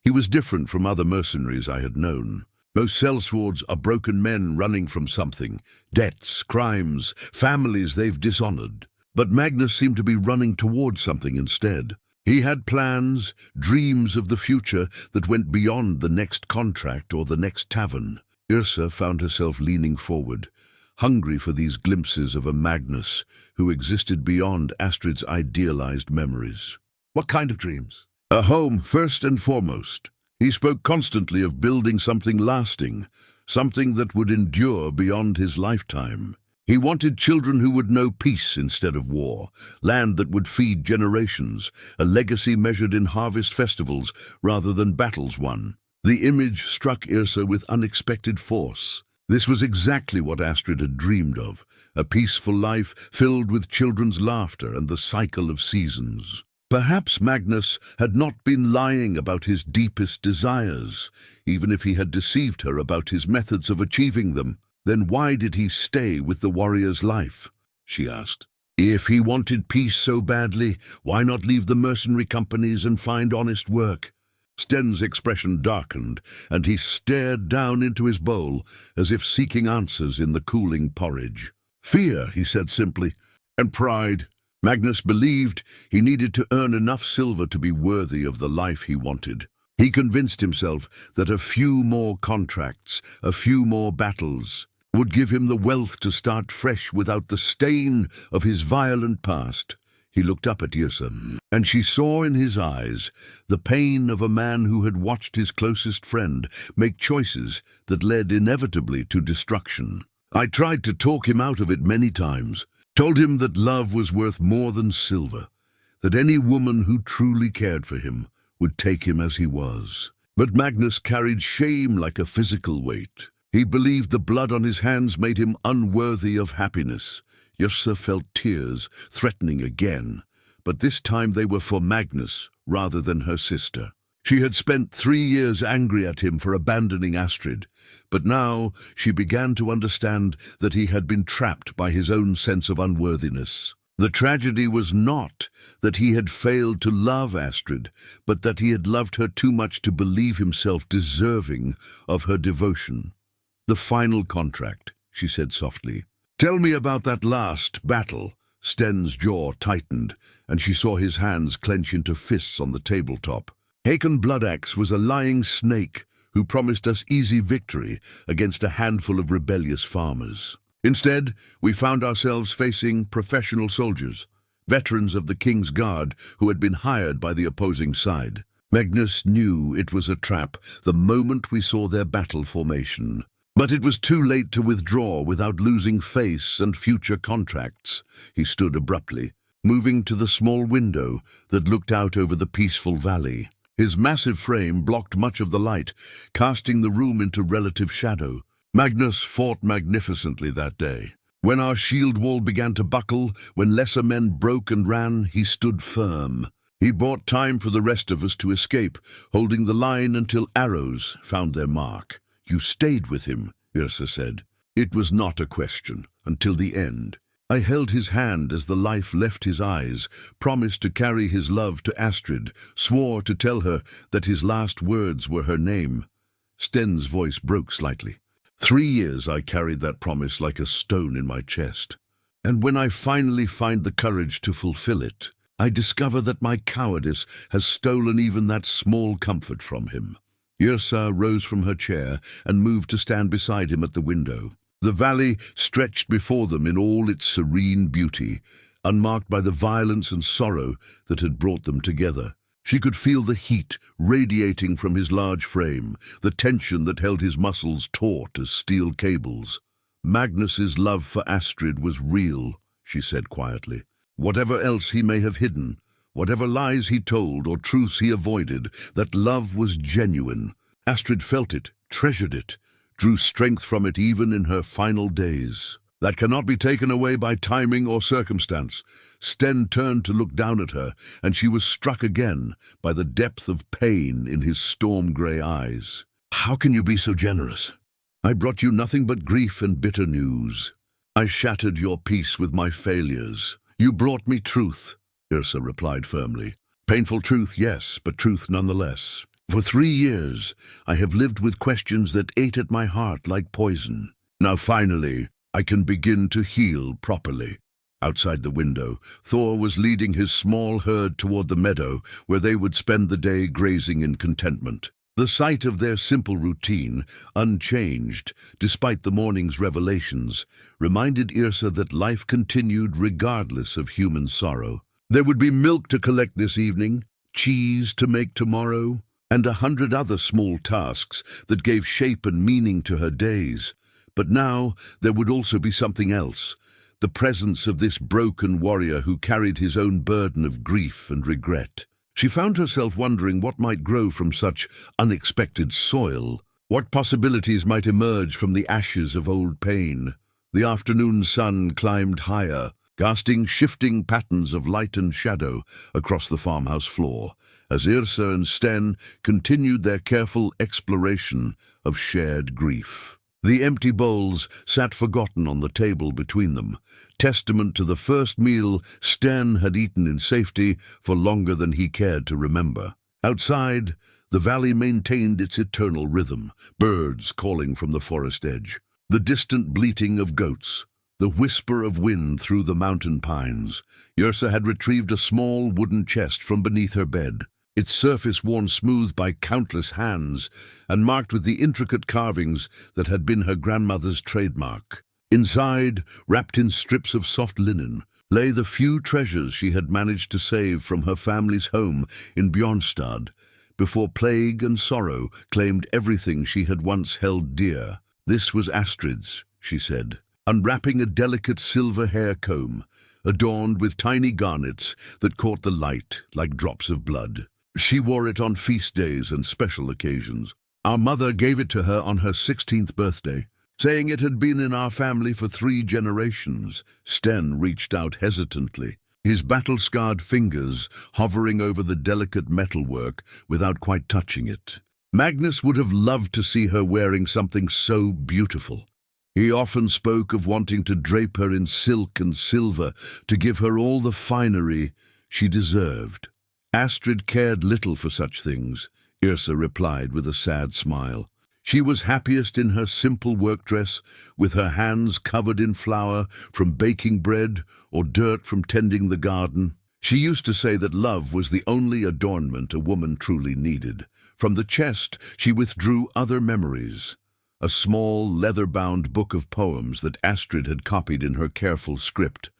He was different from other mercenaries I had known. Most sellswords are broken men running from something, debts, crimes, families they've dishonored. But Magnus seemed to be running toward something instead. He had plans, dreams of the future that went beyond the next contract or the next tavern. Yrsa found herself leaning forward, hungry for these glimpses of a Magnus who existed beyond Astrid's idealized memories. "What kind of dreams?" "A home, first and foremost." He spoke constantly of building something lasting, something that would endure beyond his lifetime. He wanted children who would know peace instead of war, land that would feed generations, a legacy measured in harvest festivals rather than battles won. The image struck Yrsa with unexpected force. This was exactly what Astrid had dreamed of, a peaceful life filled with children's laughter and the cycle of seasons. Perhaps Magnus had not been lying about his deepest desires, even if he had deceived her about his methods of achieving them. Then why did he stay with the warrior's life? She asked. If he wanted peace so badly, why not leave the mercenary companies and find honest work? Sten's expression darkened, and he stared down into his bowl, as if seeking answers in the cooling porridge. "Fear," he said simply, "and pride." Magnus believed he needed to earn enough silver to be worthy of the life he wanted. He convinced himself that a few more contracts, a few more battles, would give him the wealth to start fresh without the stain of his violent past. He looked up at Yrsa, and she saw in his eyes the pain of a man who had watched his closest friend make choices that led inevitably to destruction. I tried to talk him out of it many times, told him that love was worth more than silver, that any woman who truly cared for him would take him as he was. But Magnus carried shame like a physical weight. He believed the blood on his hands made him unworthy of happiness. Yrsa felt tears threatening again, but this time they were for Magnus rather than her sister. She had spent 3 years angry at him for abandoning Astrid, but now she began to understand that he had been trapped by his own sense of unworthiness. The tragedy was not that he had failed to love Astrid, but that he had loved her too much to believe himself deserving of her devotion. "The final contract," she said softly. "Tell me about that last battle." Sten's jaw tightened, and she saw his hands clench into fists on the tabletop. Hakon Bloodaxe was a lying snake who promised us easy victory against a handful of rebellious farmers. Instead, we found ourselves facing professional soldiers, veterans of the King's Guard who had been hired by the opposing side. Magnus knew it was a trap the moment we saw their battle formation. But it was too late to withdraw without losing face and future contracts. He stood abruptly, moving to the small window that looked out over the peaceful valley. His massive frame blocked much of the light, casting the room into relative shadow. Magnus fought magnificently that day. When our shield wall began to buckle, when lesser men broke and ran, he stood firm. He bought time for the rest of us to escape, holding the line until arrows found their mark. "You stayed with him," Yrsa said. "It was not a question, until the end." I held his hand as the life left his eyes, promised to carry his love to Astrid, swore to tell her that his last words were her name. Sten's voice broke slightly. 3 years I carried that promise like a stone in my chest. And when I finally find the courage to fulfill it, I discover that my cowardice has stolen even that small comfort from him. Yrsa rose from her chair and moved to stand beside him at the window. The valley stretched before them in all its serene beauty, unmarked by the violence and sorrow that had brought them together. She could feel the heat radiating from his large frame, the tension that held his muscles taut as steel cables. Magnus's love for Astrid was real, she said quietly. Whatever else he may have hidden, whatever lies he told or truths he avoided, that love was genuine. Astrid felt it, treasured it, drew strength from it even in her final days. That cannot be taken away by timing or circumstance. Sten turned to look down at her, and she was struck again by the depth of pain in his storm-grey eyes. "How can you be so generous? I brought you nothing but grief and bitter news. I shattered your peace with my failures. You brought me truth," Yrsa replied firmly. "Painful truth, yes, but truth nonetheless. For 3 years, I have lived with questions that ate at my heart like poison. Now finally, I can begin to heal properly." Outside the window, Thor was leading his small herd toward the meadow where they would spend the day grazing in contentment. The sight of their simple routine, unchanged despite the morning's revelations, reminded Yrsa that life continued regardless of human sorrow. There would be milk to collect this evening, cheese to make tomorrow, and 100 other small tasks that gave shape and meaning to her days. But now there would also be something else, the presence of this broken warrior who carried his own burden of grief and regret. She found herself wondering what might grow from such unexpected soil, what possibilities might emerge from the ashes of old pain. The afternoon sun climbed higher, casting shifting patterns of light and shadow across the farmhouse floor, as Yrsa and Sten continued their careful exploration of shared grief. The empty bowls sat forgotten on the table between them, testament to the first meal Sten had eaten in safety for longer than he cared to remember. Outside, the valley maintained its eternal rhythm, birds calling from the forest edge, the distant bleating of goats, the whisper of wind through the mountain pines. Yrsa had retrieved a small wooden chest from beneath her bed, its surface worn smooth by countless hands and marked with the intricate carvings that had been her grandmother's trademark. Inside, wrapped in strips of soft linen, lay the few treasures she had managed to save from her family's home in Bjornstad, before plague and sorrow claimed everything she had once held dear. "This was Astrid's," she said, unwrapping a delicate silver hair comb, adorned with tiny garnets that caught the light like drops of blood. "She wore it on feast days and special occasions. Our mother gave it to her on her 16th birthday, saying it had been in our family for 3 generations. Sten reached out hesitantly, his battle-scarred fingers hovering over the delicate metalwork without quite touching it. Magnus would have loved to see her wearing something so beautiful. He often spoke of wanting to drape her in silk and silver to give her all the finery she deserved. Astrid cared little for such things, Yrsa replied with a sad smile. She was happiest in her simple work dress, with her hands covered in flour from baking bread or dirt from tending the garden. She used to say that love was the only adornment a woman truly needed. From the chest she withdrew other memories, a small, leather-bound book of poems that Astrid had copied in her careful script.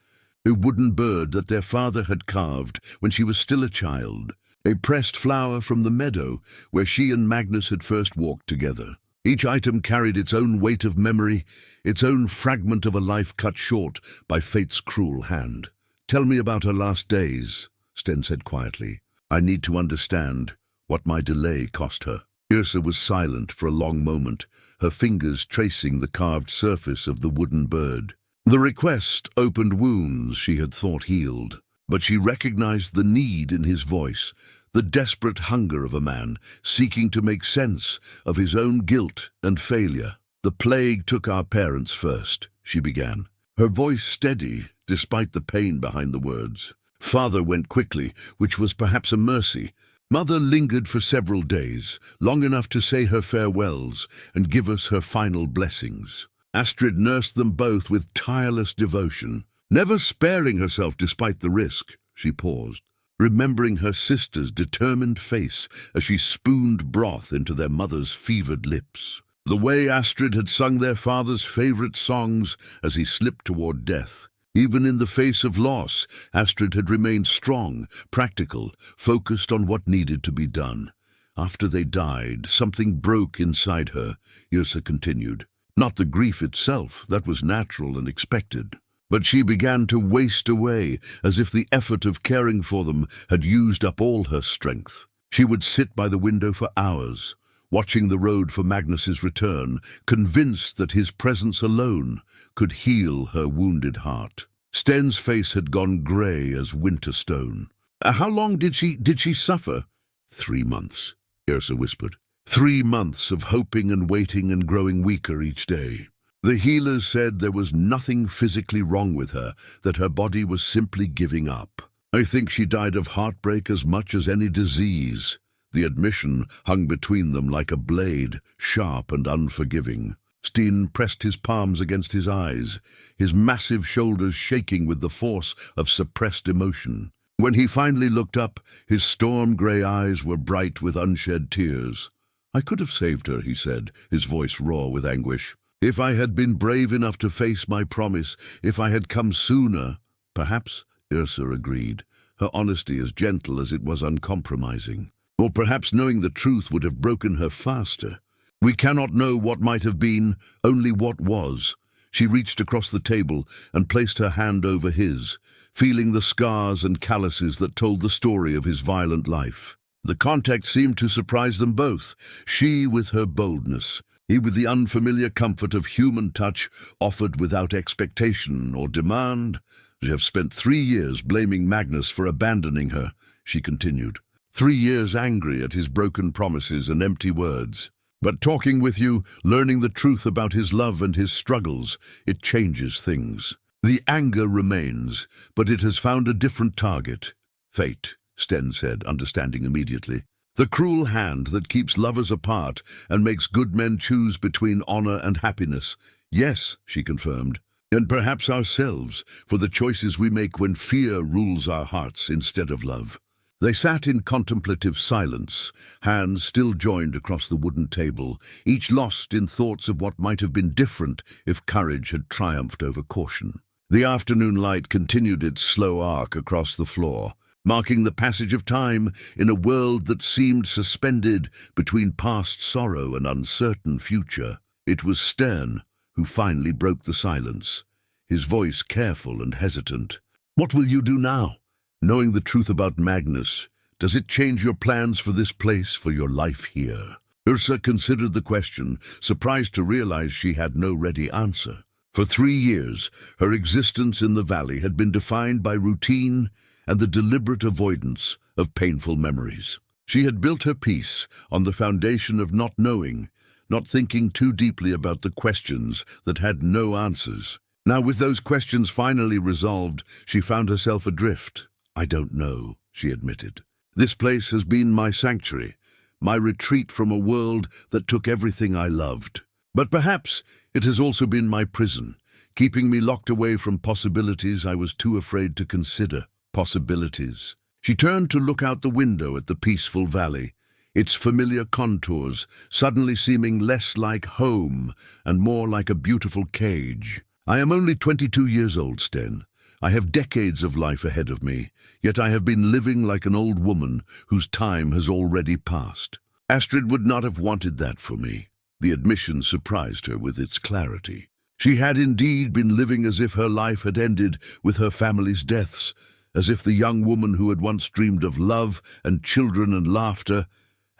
A wooden bird that their father had carved when she was still a child. A pressed flower from the meadow where she and Magnus had first walked together. Each item carried its own weight of memory, its own fragment of a life cut short by fate's cruel hand. "Tell me about her last days," Sten said quietly. "I need to understand what my delay cost her." Yrsa was silent for a long moment, her fingers tracing the carved surface of the wooden bird. The request opened wounds she had thought healed, but she recognized the need in his voice, the desperate hunger of a man seeking to make sense of his own guilt and failure. "The plague took our parents first," she began, her voice steady despite the pain behind the words. "Father went quickly, which was perhaps a mercy. Mother lingered for several days, long enough to say her farewells and give us her final blessings. Astrid nursed them both with tireless devotion, never sparing herself despite the risk." She paused, remembering her sister's determined face as she spooned broth into their mother's fevered lips. The way Astrid had sung their father's favorite songs as he slipped toward death. Even in the face of loss, Astrid had remained strong, practical, focused on what needed to be done. "After they died, something broke inside her," Yrsa continued. "Not the grief itself, that was natural and expected. But she began to waste away, as if the effort of caring for them had used up all her strength. She would sit by the window for hours, watching the road for Magnus's return, convinced that his presence alone could heal her wounded heart." Sten's face had gone grey as winter stone. "How long did she suffer?" 3 months, Yrsa whispered. 3 months of hoping and waiting and growing weaker each day. The healers said there was nothing physically wrong with her, that her body was simply giving up. "I think she died of heartbreak as much as any disease." The admission hung between them like a blade, sharp and unforgiving. Sten pressed his palms against his eyes, his massive shoulders shaking with the force of suppressed emotion. When he finally looked up, his storm-grey eyes were bright with unshed tears. "I could have saved her," he said, his voice raw with anguish. "If I had been brave enough to face my promise, if I had come sooner." "Perhaps," Yrsa agreed, her honesty as gentle as it was uncompromising. "Or perhaps knowing the truth would have broken her faster. We cannot know what might have been, only what was." She reached across the table and placed her hand over his, feeling the scars and calluses that told the story of his violent life. The contact seemed to surprise them both, she with her boldness, he with the unfamiliar comfort of human touch offered without expectation or demand. "I have spent 3 years blaming Magnus for abandoning her," she continued. 3 years angry at his broken promises and empty words. "But talking with you, learning the truth about his love and his struggles, it changes things. The anger remains, but it has found a different target." "Fate," Sten said, understanding immediately. "The cruel hand that keeps lovers apart and makes good men choose between honor and happiness." "Yes," she confirmed. "And perhaps ourselves, for the choices we make when fear rules our hearts instead of love." They sat in contemplative silence, hands still joined across the wooden table, each lost in thoughts of what might have been different if courage had triumphed over caution. The afternoon light continued its slow arc across the floor, marking the passage of time in a world that seemed suspended between past sorrow and uncertain future. It was Sten who finally broke the silence, his voice careful and hesitant. "What will you do now? Knowing the truth about Magnus, does it change your plans for this place, for your life here?" Yrsa considered the question, surprised to realize she had no ready answer. For 3 years, her existence in the valley had been defined by routine and the deliberate avoidance of painful memories. She had built her peace on the foundation of not knowing, not thinking too deeply about the questions that had no answers. Now, with those questions finally resolved, she found herself adrift. "I don't know," she admitted. "This place has been my sanctuary, my retreat from a world that took everything I loved. But perhaps it has also been my prison, keeping me locked away from possibilities I was too afraid to consider." Possibilities. She turned to look out the window at the peaceful valley, its familiar contours suddenly seeming less like home and more like a beautiful cage. I am only 22 years old, Sten. I have decades of life ahead of me, yet I have been living like an old woman whose time has already passed. Astrid would not have wanted that for me. The admission surprised her with its clarity. She had indeed been living as if her life had ended with her family's deaths, as if the young woman who had once dreamed of love and children and laughter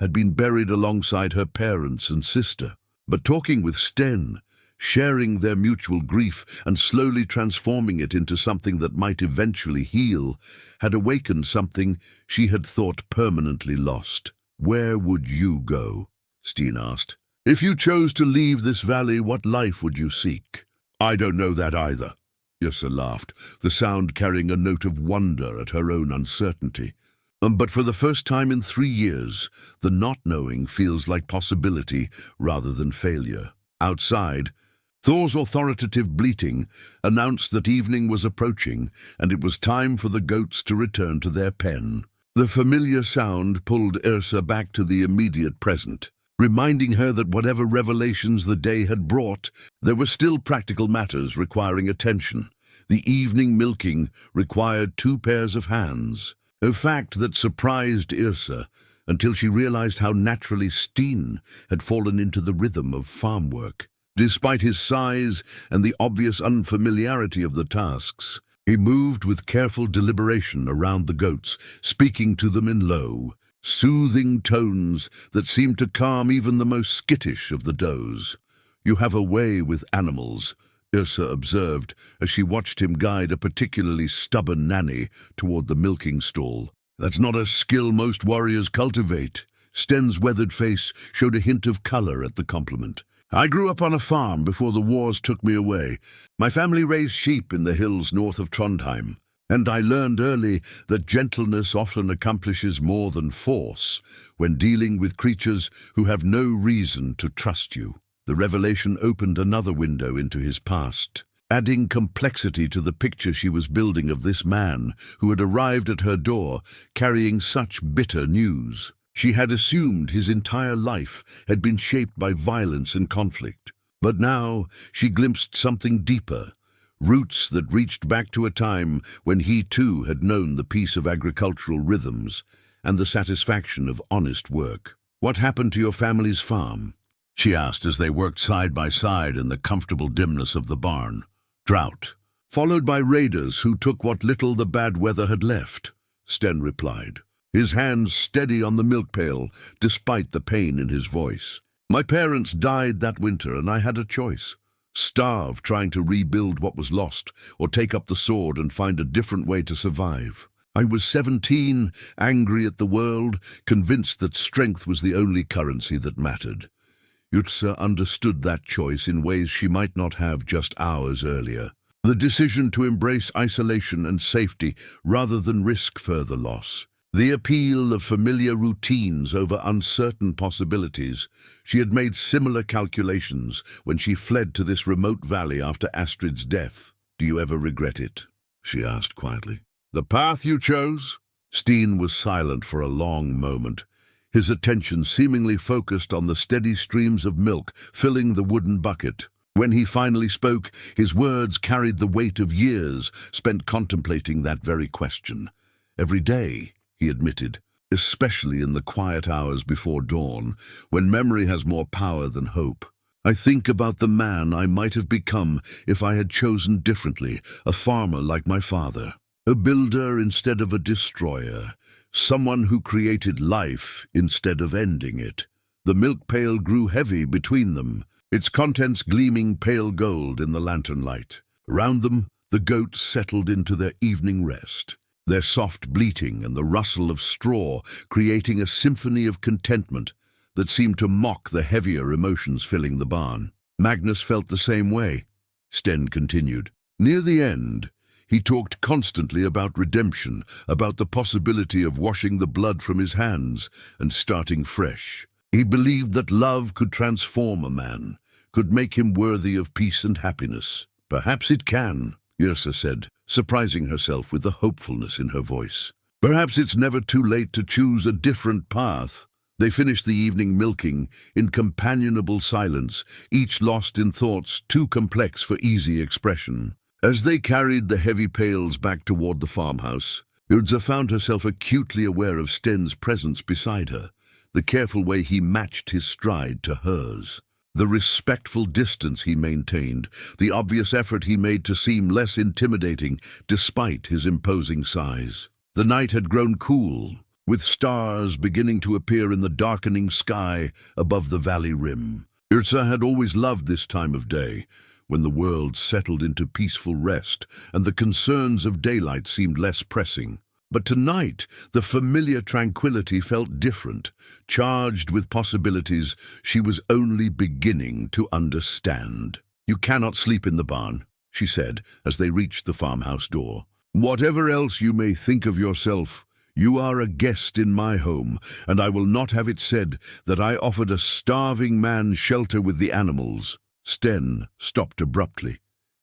had been buried alongside her parents and sister. But talking with Sten, sharing their mutual grief and slowly transforming it into something that might eventually heal, had awakened something she had thought permanently lost. "Where would you go?" Sten asked. "If you chose to leave this valley, what life would you seek?" "I don't know that either," Yrsa laughed, the sound carrying a note of wonder at her own uncertainty. But for the first time in 3 years, the not knowing feels like possibility rather than failure. Outside, Thor's authoritative bleating announced that evening was approaching, and it was time for the goats to return to their pen. The familiar sound pulled Yrsa back to the immediate present, reminding her that whatever revelations the day had brought, there were still practical matters requiring attention. The evening milking required 2 pairs of hands, a fact that surprised Yrsa until she realized how naturally Sten had fallen into the rhythm of farm work. Despite his size and the obvious unfamiliarity of the tasks, he moved with careful deliberation around the goats, speaking to them in low, soothing tones that seemed to calm even the most skittish of the does. "You have a way with animals," Yrsa observed as she watched him guide a particularly stubborn nanny toward the milking stall. "That's not a skill most warriors cultivate." Sten's weathered face showed a hint of color at the compliment. "I grew up on a farm before the wars took me away. My family raised sheep in the hills north of Trondheim, and I learned early that gentleness often accomplishes more than force when dealing with creatures who have no reason to trust you." The revelation opened another window into his past, adding complexity to the picture she was building of this man who had arrived at her door carrying such bitter news. She had assumed his entire life had been shaped by violence and conflict. But now she glimpsed something deeper, roots that reached back to a time when he too had known the peace of agricultural rhythms and the satisfaction of honest work. "What happened to your family's farm?" she asked as they worked side by side in the comfortable dimness of the barn. "Drought, followed by raiders who took what little the bad weather had left," Sten replied, his hands steady on the milk pail despite the pain in his voice. "My parents died that winter and I had a choice. Starve trying to rebuild what was lost, or take up the sword and find a different way to survive. I was 17, angry at the world, convinced that strength was the only currency that mattered." Yrsa understood that choice in ways she might not have just hours earlier. The decision to embrace isolation and safety rather than risk further loss. The appeal of familiar routines over uncertain possibilities. She had made similar calculations when she fled to this remote valley after Astrid's death. "Do you ever regret it?" she asked quietly. "The path you chose?" Sten was silent for a long moment, his attention seemingly focused on the steady streams of milk filling the wooden bucket. When he finally spoke, his words carried the weight of years spent contemplating that very question. "Every day," he admitted, "especially in the quiet hours before dawn, when memory has more power than hope. I think about the man I might have become if I had chosen differently, a farmer like my father, a builder instead of a destroyer, someone who created life instead of ending it." The milk pail grew heavy between them, its contents gleaming pale gold in the lantern light. Around them, the goats settled into their evening rest, their soft bleating and the rustle of straw creating a symphony of contentment that seemed to mock the heavier emotions filling the barn. "Magnus felt the same way," Sten continued. "Near the end, he talked constantly about redemption, about the possibility of washing the blood from his hands and starting fresh. He believed that love could transform a man, could make him worthy of peace and happiness." "Perhaps it can," Yrsa said, surprising herself with the hopefulness in her voice. "Perhaps it's never too late to choose a different path." They finished the evening milking in companionable silence, each lost in thoughts too complex for easy expression. As they carried the heavy pails back toward the farmhouse, Yrsa found herself acutely aware of Sten's presence beside her, the careful way he matched his stride to hers. The respectful distance he maintained, the obvious effort he made to seem less intimidating despite his imposing size. The night had grown cool, with stars beginning to appear in the darkening sky above the valley rim. Yrsa had always loved this time of day, when the world settled into peaceful rest and the concerns of daylight seemed less pressing. But tonight, the familiar tranquility felt different, charged with possibilities she was only beginning to understand. "You cannot sleep in the barn," she said as they reached the farmhouse door. "Whatever else you may think of yourself, you are a guest in my home, and I will not have it said that I offered a starving man shelter with the animals." Sten stopped abruptly,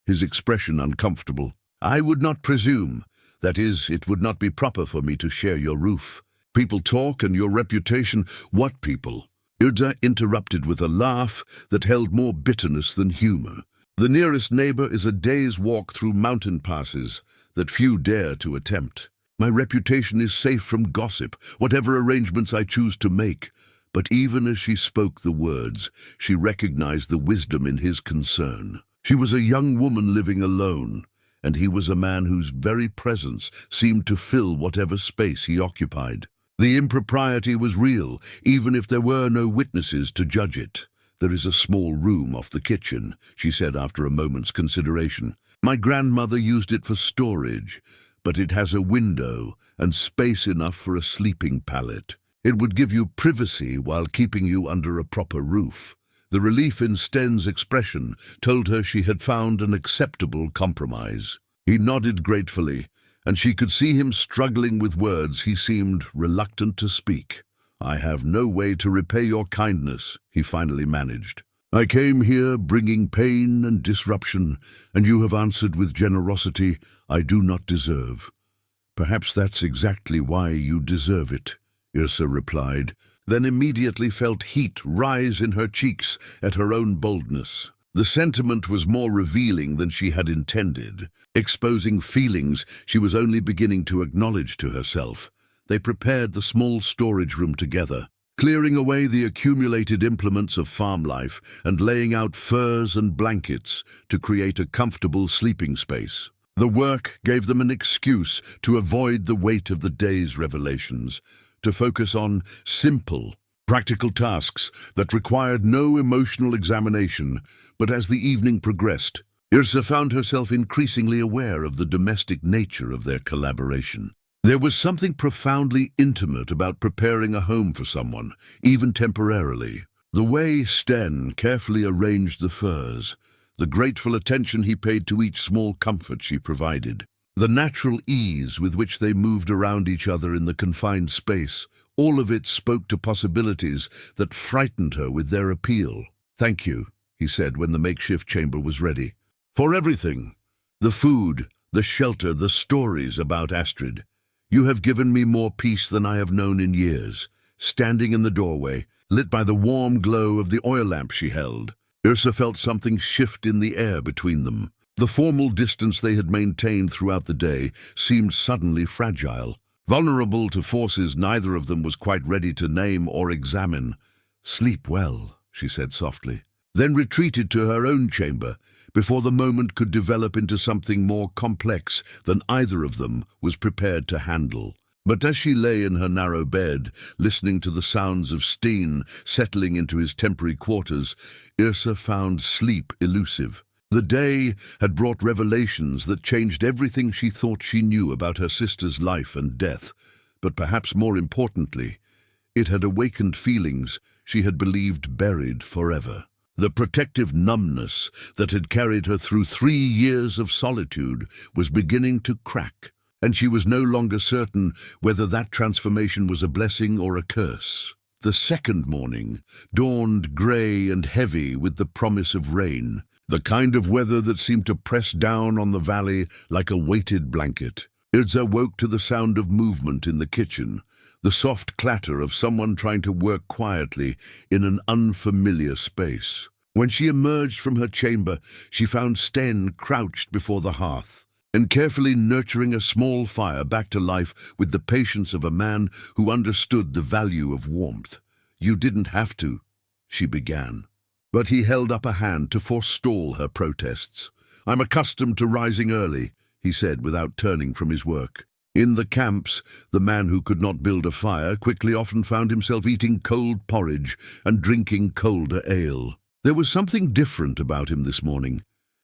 his expression uncomfortable. "I would not presume. That is, it would not be proper for me to share your roof. People talk and your reputation—" "What people?" Yrsa interrupted with a laugh that held more bitterness than humor. "The nearest neighbor is a day's walk through mountain passes that few dare to attempt. My reputation is safe from gossip, whatever arrangements I choose to make." But even as she spoke the words, she recognized the wisdom in his concern. She was a young woman living alone, and he was a man whose very presence seemed to fill whatever space he occupied. The impropriety was real, even if there were no witnesses to judge it. "There is a small room off the kitchen," she said after a moment's consideration. "My grandmother used it for storage, but it has a window and space enough for a sleeping pallet. It would give you privacy while keeping you under a proper roof." The relief in Sten's expression told her she had found an acceptable compromise. He nodded gratefully, and she could see him struggling with words he seemed reluctant to speak. "I have no way to repay your kindness," he finally managed. "I came here bringing pain and disruption, and you have answered with generosity I do not deserve." "Perhaps that's exactly why you deserve it," Yrsa replied, then immediately felt heat rise in her cheeks at her own boldness. The sentiment was more revealing than she had intended, exposing feelings she was only beginning to acknowledge to herself. They prepared the small storage room together, clearing away the accumulated implements of farm life and laying out furs and blankets to create a comfortable sleeping space. The work gave them an excuse to avoid the weight of the day's revelations, to focus on simple, practical tasks that required no emotional examination. But as the evening progressed, Yrsa found herself increasingly aware of the domestic nature of their collaboration. There was something profoundly intimate about preparing a home for someone, even temporarily. The way Sten carefully arranged the furs, the grateful attention he paid to each small comfort she provided, the natural ease with which they moved around each other in the confined space, all of it spoke to possibilities that frightened her with their appeal. "Thank you," he said when the makeshift chamber was ready. "For everything. The food, the shelter, the stories about Astrid. You have given me more peace than I have known in years." Standing in the doorway, lit by the warm glow of the oil lamp she held, Yrsa felt something shift in the air between them. The formal distance they had maintained throughout the day seemed suddenly fragile, vulnerable to forces neither of them was quite ready to name or examine. "Sleep well," she said softly, then retreated to her own chamber before the moment could develop into something more complex than either of them was prepared to handle. But as she lay in her narrow bed, listening to the sounds of Sten settling into his temporary quarters, Yrsa found sleep elusive. The day had brought revelations that changed everything she thought she knew about her sister's life and death, but perhaps more importantly, it had awakened feelings she had believed buried forever. The protective numbness that had carried her through 3 years of solitude was beginning to crack, and she was no longer certain whether that transformation was a blessing or a curse. The second morning dawned grey and heavy with the promise of rain, the kind of weather that seemed to press down on the valley like a weighted blanket. Yrsa woke to the sound of movement in the kitchen, the soft clatter of someone trying to work quietly in an unfamiliar space. When she emerged from her chamber, she found Sten crouched before the hearth and carefully nurturing a small fire back to life with the patience of a man who understood the value of warmth. "You didn't have to," she began. But he held up a hand to forestall her protests. "I'm accustomed to rising early," he said without turning from his work. In the camps, the man who could not build a fire quickly often found himself eating cold porridge and drinking colder ale. There was something different about him this morning,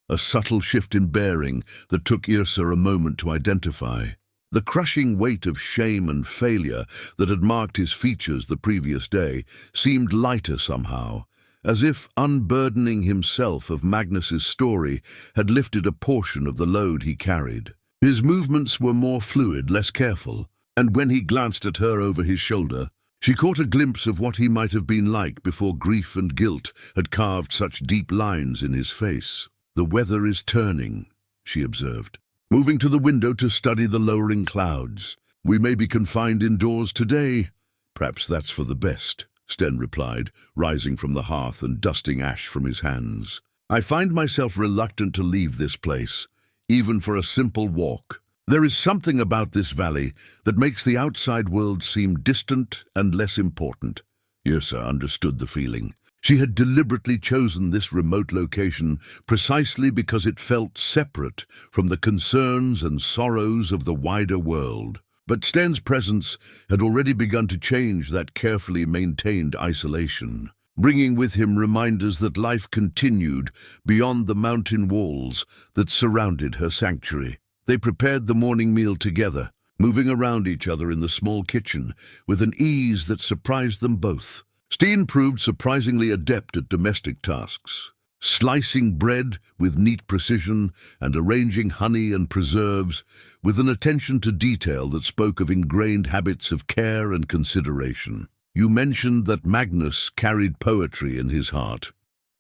a subtle shift in bearing that took Yrsa a moment to identify. The crushing weight of shame and failure that had marked his features the previous day seemed lighter somehow, as if unburdening himself of Magnus's story had lifted a portion of the load he carried. His movements were more fluid, less careful, and when he glanced at her over his shoulder, she caught a glimpse of what he might have been like before grief and guilt had carved such deep lines in his face. "The weather is turning," she observed, moving to the window to study the lowering clouds. "We may be confined indoors today." "Perhaps that's for the best," Sten replied, rising from the hearth and dusting ash from his hands. "I find myself reluctant to leave this place, even for a simple walk. There is something about this valley that makes the outside world seem distant and less important." Yrsa understood the feeling. She had deliberately chosen this remote location precisely because it felt separate from the concerns and sorrows of the wider world. But Sten's presence had already begun to change that carefully maintained isolation, bringing with him reminders that life continued beyond the mountain walls that surrounded her sanctuary. They prepared the morning meal together, moving around each other in the small kitchen with an ease that surprised them both. Sten proved surprisingly adept at domestic tasks, slicing bread with neat precision and arranging honey and preserves with an attention to detail that spoke of ingrained habits of care and consideration. "You mentioned that Magnus carried poetry in his heart,"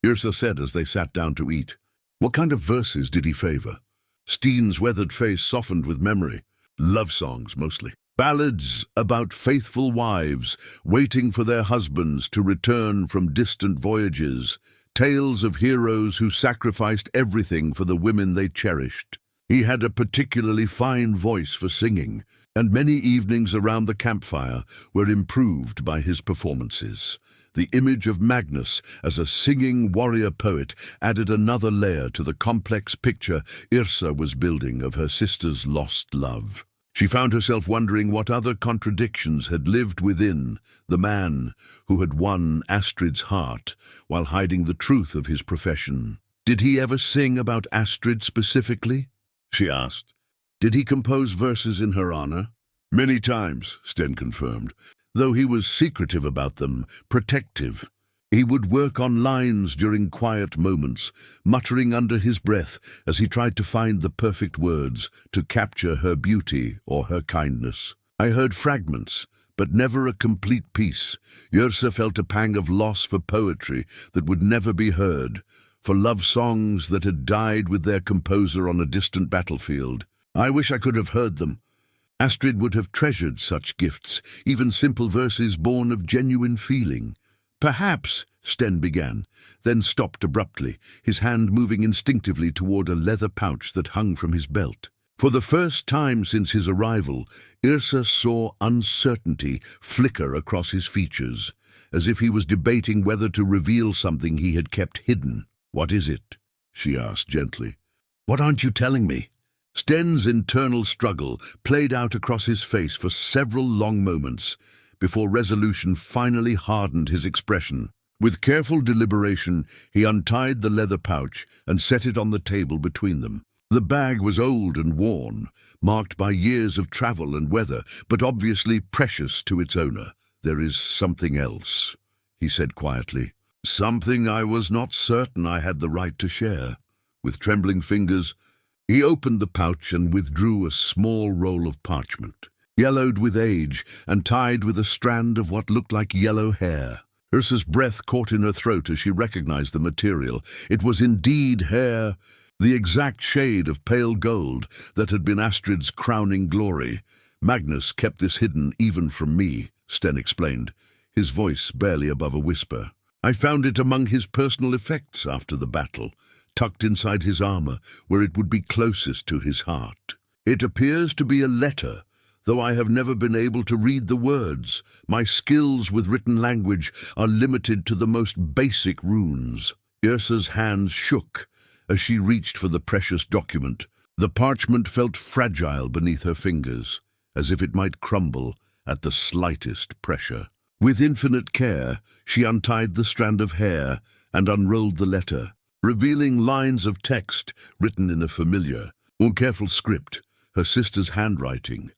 Yrsa said as they sat down to eat. "What kind of verses did he favor?" Sten's weathered face softened with memory. "Love songs, mostly. Ballads about faithful wives waiting for their husbands to return from distant voyages, tales of heroes who sacrificed everything for the women they cherished. He had a particularly fine voice for singing, and many evenings around the campfire were improved by his performances. The image of Magnus as a singing warrior poet added another layer to the complex picture Yrsa was building of her sister's lost love. She found herself wondering what other contradictions had lived within the man who had won Astrid's heart while hiding the truth of his profession. "Did he ever sing about Astrid specifically?" she asked. "Did he compose verses in her honor?" "Many times," Sten confirmed, though he was secretive about them, protective. He would work on lines during quiet moments, muttering under his breath as he tried to find the perfect words to capture her beauty or her kindness. "I heard fragments, but never a complete piece." Yrsa felt a pang of loss for poetry that would never be heard, for love songs that had died with their composer on a distant battlefield. "I wish I could have heard them. Astrid would have treasured such gifts, even simple verses born of genuine feeling." "Perhaps," Sten began, then stopped abruptly, his hand moving instinctively toward a leather pouch that hung from his belt. For the first time since his arrival, Yrsa saw uncertainty flicker across his features, as if he was debating whether to reveal something he had kept hidden. "What is it?" she asked gently. "What aren't you telling me?" Sten's internal struggle played out across his face for several long moments before resolution finally hardened his expression. With careful deliberation, he untied the leather pouch and set it on the table between them. The bag was old and worn, marked by years of travel and weather, but obviously precious to its owner. "There is something else," he said quietly. "Something I was not certain I had the right to share." With trembling fingers, he opened the pouch and withdrew a small roll of parchment, yellowed with age and tied with a strand of what looked like yellow hair. Yrsa's breath caught in her throat as she recognized the material. It was indeed hair, the exact shade of pale gold that had been Astrid's crowning glory, Magnus kept this hidden even from me, Sten explained, his voice barely above a whisper. I found it among his personal effects after the battle, tucked inside his armor, where it would be closest to his heart. It appears to be a letter, though I have never been able to read the words. My skills with written language are limited to the most basic runes. Yrsa's hands shook as she reached for the precious document. The parchment felt fragile beneath her fingers, as if it might crumble at the slightest pressure. With infinite care, she untied the strand of hair and unrolled the letter, revealing lines of text written in a familiar, careful script, her sister's handwriting.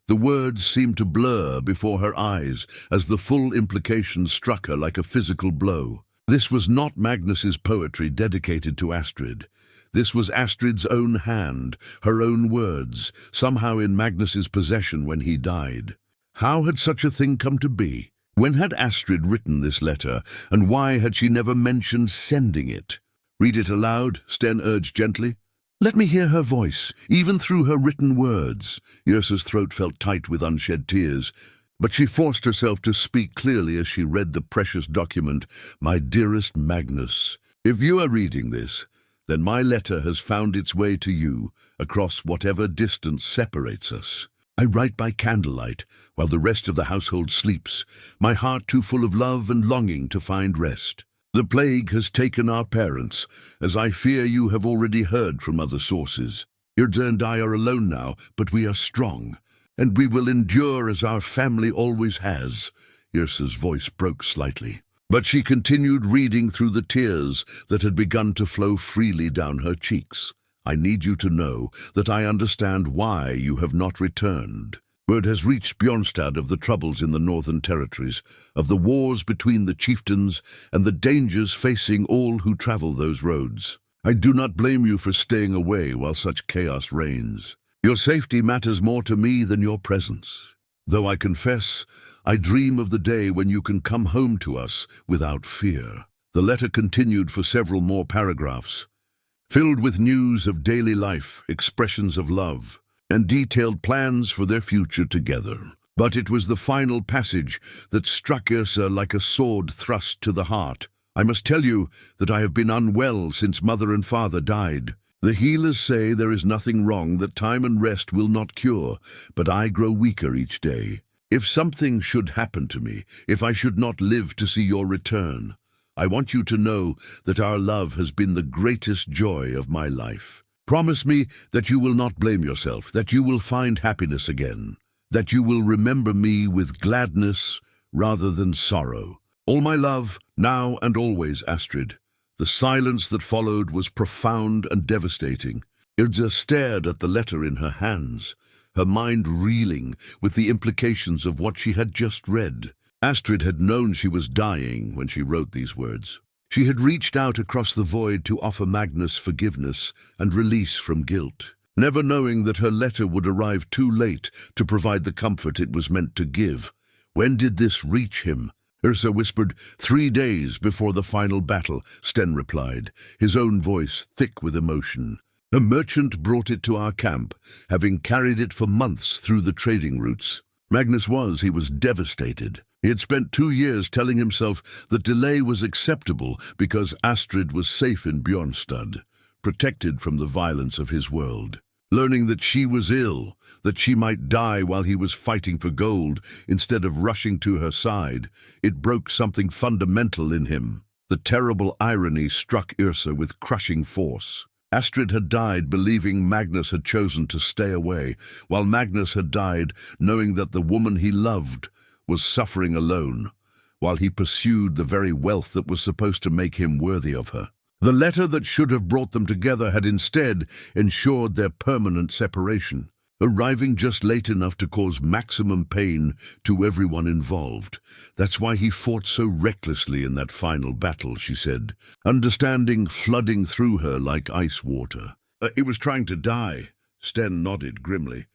The words seemed to blur before her eyes as the full implication struck her like a physical blow. This was not Magnus's poetry dedicated to Astrid. This was Astrid's own hand, her own words, somehow in Magnus's possession when he died. How had such a thing come to be? When had Astrid written this letter, and why had she never mentioned sending it? Read it aloud, Sten urged gently. Let me hear her voice, even through her written words. Yrsa's throat felt tight with unshed tears, but she forced herself to speak clearly as she read the precious document. My dearest Magnus, if you are reading this, then my letter has found its way to you across whatever distance separates us. I write by candlelight, while the rest of the household sleeps, my heart too full of love and longing to find rest. The plague has taken our parents, as I fear you have already heard from other sources. Yrsa and I are alone now, but we are strong, and we will endure as our family always has. Yrsa's voice broke slightly, but she continued reading through the tears that had begun to flow freely down her cheeks. I need you to know that I understand why you have not returned. Word has reached Bjornstad of the troubles in the northern territories, of the wars between the chieftains and the dangers facing all who travel those roads. I do not blame you for staying away while such chaos reigns. Your safety matters more to me than your presence. Though I confess, I dream of the day when you can come home to us without fear. The letter continued for several more paragraphs, filled with news of daily life, expressions of love, and detailed plans for their future together. But it was the final passage that struck Yrsa like a sword thrust to the heart. I must tell you that I have been unwell since mother and father died. The healers say there is nothing wrong that time and rest will not cure, but I grow weaker each day. If something should happen to me, if I should not live to see your return, I want you to know that our love has been the greatest joy of my life. Promise me that you will not blame yourself, that you will find happiness again, that you will remember me with gladness rather than sorrow. All my love, now and always, Astrid. The silence that followed was profound and devastating. Yrsa stared at the letter in her hands, her mind reeling with the implications of what she had just read. Astrid had known she was dying when she wrote these words. She had reached out across the void to offer Magnus forgiveness and release from guilt, never knowing that her letter would arrive too late to provide the comfort it was meant to give. When did this reach him? Yrsa whispered. 3 days before the final battle, Sten replied, his own voice thick with emotion. A merchant brought it to our camp, having carried it for months through the trading routes. Magnus he was devastated. He had spent 2 years telling himself that delay was acceptable because Astrid was safe in Bjornstad, protected from the violence of his world. Learning that she was ill, that she might die while he was fighting for gold instead of rushing to her side, it broke something fundamental in him. The terrible irony struck Yrsa with crushing force. Astrid had died believing Magnus had chosen to stay away, while Magnus had died knowing that the woman he loved was suffering alone, while he pursued the very wealth that was supposed to make him worthy of her. The letter that should have brought them together had instead ensured their permanent separation, arriving just late enough to cause maximum pain to everyone involved. That's why he fought so recklessly in that final battle, she said, understanding flooding through her like ice water. He was trying to die, Sten nodded grimly.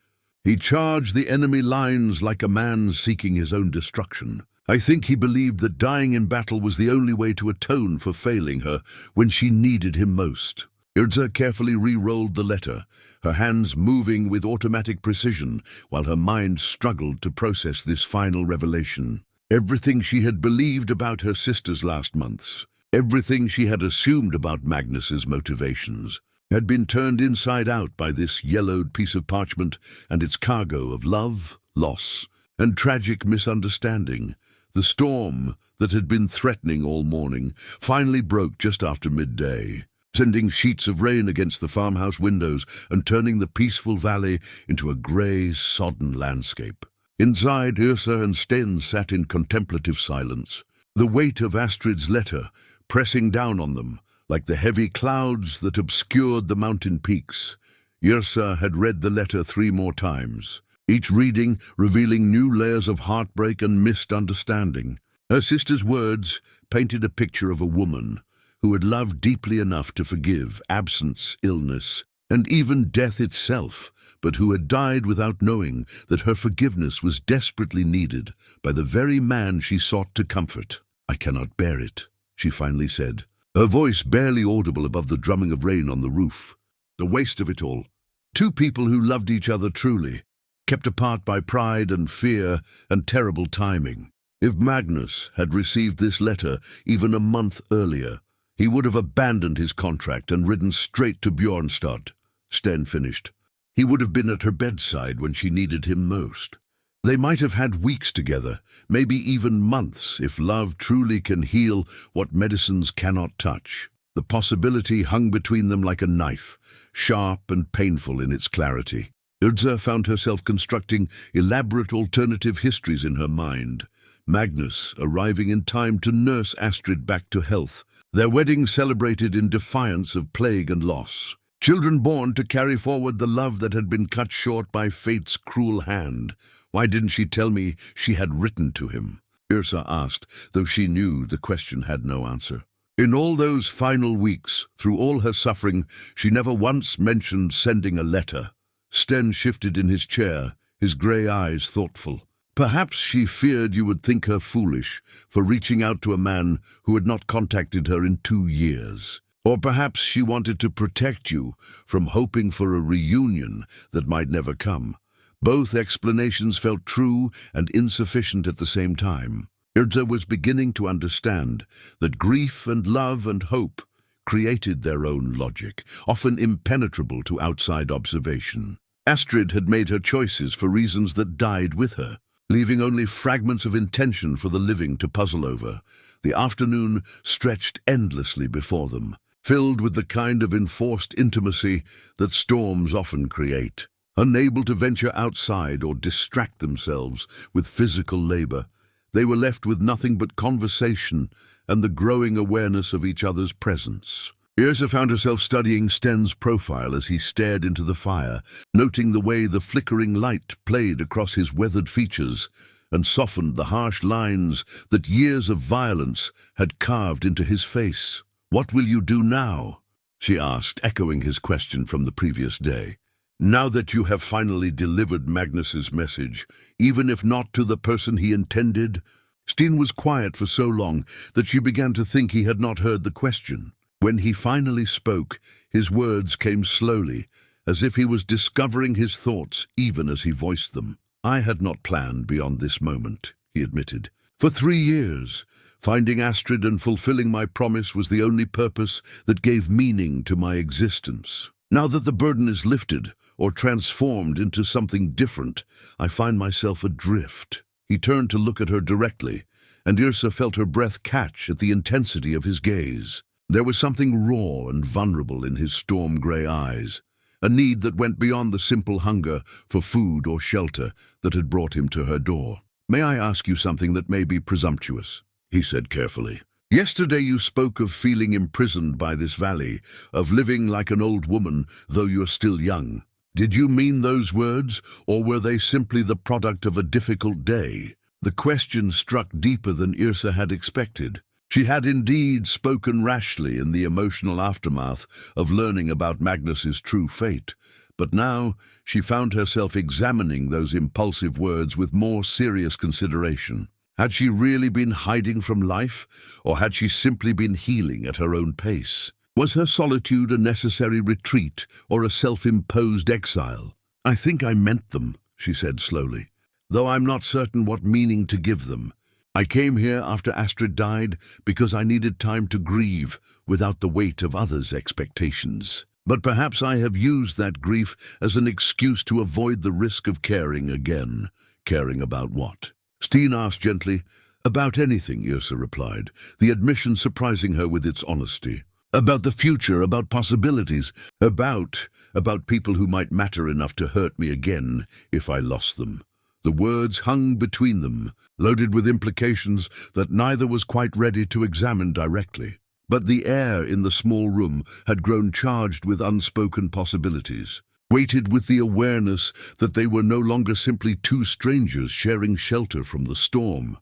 He charged the enemy lines like a man seeking his own destruction. I think he believed that dying in battle was the only way to atone for failing her when she needed him most. Yrsa carefully re-rolled the letter, her hands moving with automatic precision while her mind struggled to process this final revelation. Everything she had believed about her sister's last months, everything she had assumed about Magnus's motivations, had been turned inside out by this yellowed piece of parchment and its cargo of love, loss, and tragic misunderstanding. The storm that had been threatening all morning finally broke just after midday, sending sheets of rain against the farmhouse windows and turning the peaceful valley into a grey, sodden landscape. Inside, Yrsa and Sten sat in contemplative silence, the weight of Astrid's letter pressing down on them like the heavy clouds that obscured the mountain peaks. Yrsa had read the letter 3 more times, each reading revealing new layers of heartbreak and misunderstanding. Her sister's words painted a picture of a woman who had loved deeply enough to forgive absence, illness, and even death itself, but who had died without knowing that her forgiveness was desperately needed by the very man she sought to comfort. "I cannot bear it," she finally said, her voice barely audible above the drumming of rain on the roof. The waste of it all. 2 people who loved each other truly, kept apart by pride and fear and terrible timing. If Magnus had received this letter even a month earlier, he would have abandoned his contract and ridden straight to Bjornstad. Sten finished. He would have been at her bedside when she needed him most. They might have had weeks together, maybe even months, if love truly can heal what medicines cannot touch. The possibility hung between them like a knife, sharp and painful in its clarity. Yrsa found herself constructing elaborate alternative histories in her mind. Magnus arriving in time to nurse Astrid back to health, their wedding celebrated in defiance of plague and loss. Children born to carry forward the love that had been cut short by fate's cruel hand. Why didn't she tell me she had written to him? Yrsa asked, though she knew the question had no answer. In all those final weeks, through all her suffering, she never once mentioned sending a letter. Sten shifted in his chair, his grey eyes thoughtful. Perhaps she feared you would think her foolish for reaching out to a man who had not contacted her in 2 years. Or perhaps she wanted to protect you from hoping for a reunion that might never come. Both explanations felt true and insufficient at the same time. Yrsa was beginning to understand that grief and love and hope created their own logic, often impenetrable to outside observation. Astrid had made her choices for reasons that died with her, leaving only fragments of intention for the living to puzzle over. The afternoon stretched endlessly before them, filled with the kind of enforced intimacy that storms often create. Unable to venture outside or distract themselves with physical labor, they were left with nothing but conversation and the growing awareness of each other's presence. Yrsa found herself studying Sten's profile as he stared into the fire, noting the way the flickering light played across his weathered features and softened the harsh lines that years of violence had carved into his face. "What will you do now?" she asked, echoing his question from the previous day. "Now that you have finally delivered Magnus's message, even if not to the person he intended?" Sten was quiet for so long that she began to think he had not heard the question. When he finally spoke, his words came slowly, as if he was discovering his thoughts even as he voiced them. "I had not planned beyond this moment," he admitted. "For 3 years, finding Astrid and fulfilling my promise was the only purpose that gave meaning to my existence. Now that the burden is lifted, or transformed into something different, I find myself adrift." He turned to look at her directly, and Yrsa felt her breath catch at the intensity of his gaze. There was something raw and vulnerable in his storm-grey eyes, a need that went beyond the simple hunger for food or shelter that had brought him to her door. "May I ask you something that may be presumptuous?" he said carefully. "Yesterday you spoke of feeling imprisoned by this valley, of living like an old woman though you're still young. Did you mean those words, or were they simply the product of a difficult day?" The question struck deeper than Yrsa had expected. She had indeed spoken rashly in the emotional aftermath of learning about Magnus's true fate, but now she found herself examining those impulsive words with more serious consideration. Had she really been hiding from life, or had she simply been healing at her own pace? Was her solitude a necessary retreat or a self-imposed exile? "I think I meant them," she said slowly, "though I'm not certain what meaning to give them. I came here after Astrid died because I needed time to grieve without the weight of others' expectations. But perhaps I have used that grief as an excuse to avoid the risk of caring again." "Caring about what?" Sten asked gently. "About anything," Yrsa replied, the admission surprising her with its honesty. "About the future, about possibilities, about people who might matter enough to hurt me again if I lost them." The words hung between them, loaded with implications that neither was quite ready to examine directly. But the air in the small room had grown charged with unspoken possibilities, weighted with the awareness that they were no longer simply two strangers sharing shelter from the storm.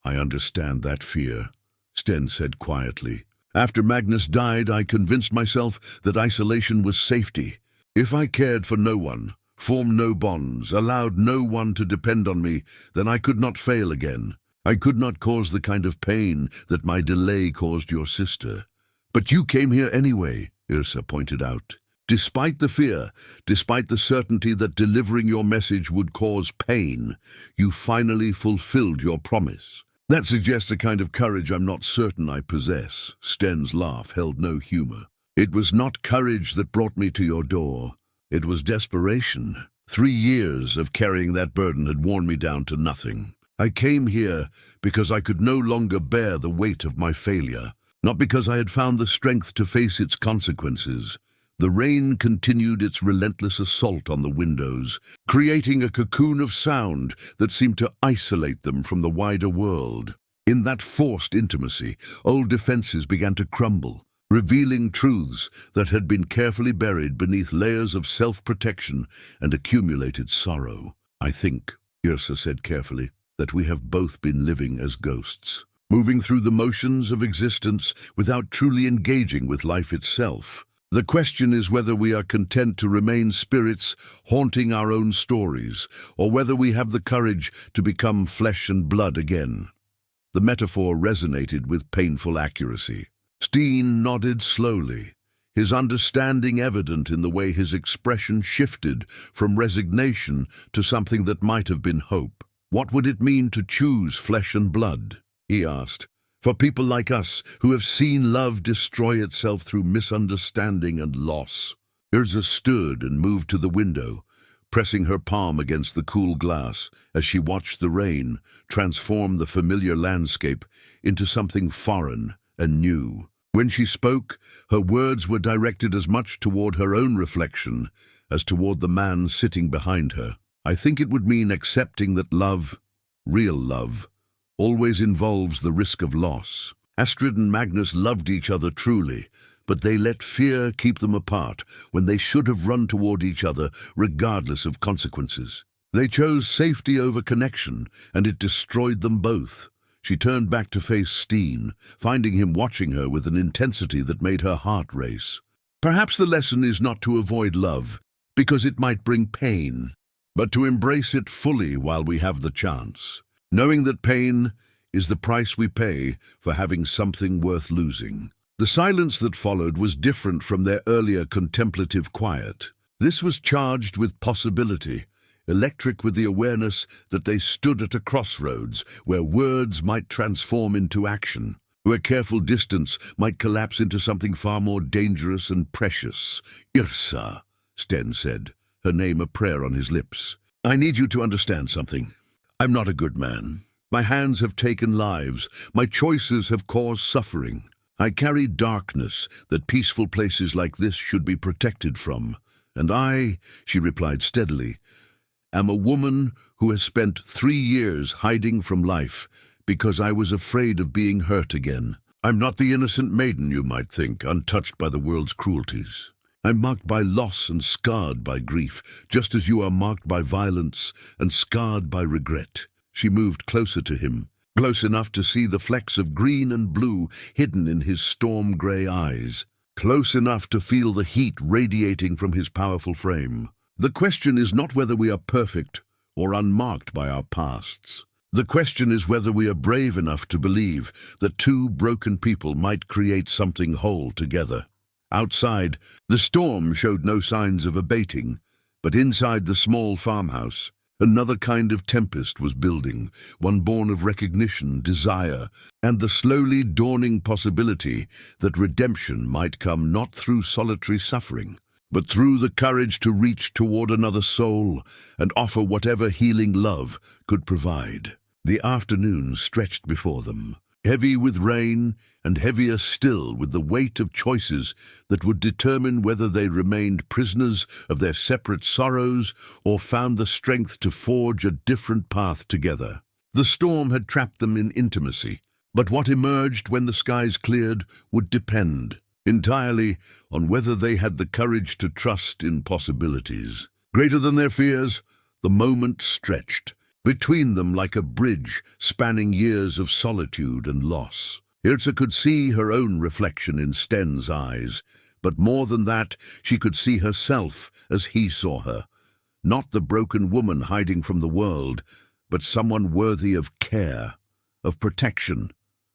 "I understand that fear," Sten said quietly. "After Magnus died, I convinced myself that isolation was safety. If I cared for no one, formed no bonds, allowed no one to depend on me, then I could not fail again. I could not cause the kind of pain that my delay caused your sister." "But you came here anyway," Yrsa pointed out. "Despite the fear, despite the certainty that delivering your message would cause pain, you finally fulfilled your promise." "That suggests a kind of courage I'm not certain I possess." Sten's laugh held no humor. "It was not courage that brought me to your door. It was desperation. 3 years of carrying that burden had worn me down to nothing. I came here because I could no longer bear the weight of my failure, not because I had found the strength to face its consequences." The rain continued its relentless assault on the windows, creating a cocoon of sound that seemed to isolate them from the wider world. In that forced intimacy, old defenses began to crumble, revealing truths that had been carefully buried beneath layers of self-protection and accumulated sorrow. "I think," Yrsa said carefully, "that we have both been living as ghosts, moving through the motions of existence without truly engaging with life itself. The question is whether we are content to remain spirits haunting our own stories, or whether we have the courage to become flesh and blood again." The metaphor resonated with painful accuracy. Sten nodded slowly, his understanding evident in the way his expression shifted from resignation to something that might have been hope. "What would it mean to choose flesh and blood?" he asked. "For people like us who have seen love destroy itself through misunderstanding and loss." Yrsa stood and moved to the window, pressing her palm against the cool glass as she watched the rain transform the familiar landscape into something foreign and new. When she spoke, her words were directed as much toward her own reflection as toward the man sitting behind her. "I think it would mean accepting that love, real love, always involves the risk of loss. Astrid and Magnus loved each other truly, but they let fear keep them apart when they should have run toward each other regardless of consequences. They chose safety over connection, and it destroyed them both." She turned back to face Sten, finding him watching her with an intensity that made her heart race. "Perhaps the lesson is not to avoid love, because it might bring pain, but to embrace it fully while we have the chance, knowing that pain is the price we pay for having something worth losing." The silence that followed was different from their earlier contemplative quiet. This was charged with possibility, electric with the awareness that they stood at a crossroads where words might transform into action, where careful distance might collapse into something far more dangerous and precious. "Yrsa," Sten said, her name a prayer on his lips. "I need you to understand something. I'm not a good man. My hands have taken lives. My choices have caused suffering. I carry darkness that peaceful places like this should be protected from. And I," she replied steadily, "am a woman who has spent 3 years hiding from life because I was afraid of being hurt again. I'm not the innocent maiden you might think, untouched by the world's cruelties. I'm marked by loss and scarred by grief, just as you are marked by violence and scarred by regret." She moved closer to him, close enough to see the flecks of green and blue hidden in his storm-grey eyes, close enough to feel the heat radiating from his powerful frame. "The question is not whether we are perfect or unmarked by our pasts. The question is whether we are brave enough to believe that two broken people might create something whole together." Outside, the storm showed no signs of abating, but inside the small farmhouse, another kind of tempest was building, one born of recognition, desire, and the slowly dawning possibility that redemption might come not through solitary suffering, but through the courage to reach toward another soul and offer whatever healing love could provide. The afternoon stretched before them, heavy with rain and heavier still with the weight of choices that would determine whether they remained prisoners of their separate sorrows or found the strength to forge a different path together. The storm had trapped them in intimacy, but what emerged when the skies cleared would depend entirely on whether they had the courage to trust in possibilities. Greater than their fears, the moment stretched between them like a bridge spanning years of solitude and loss. Yrsa could see her own reflection in Sten's eyes, but more than that, she could see herself as he saw her. Not the broken woman hiding from the world, but someone worthy of care, of protection,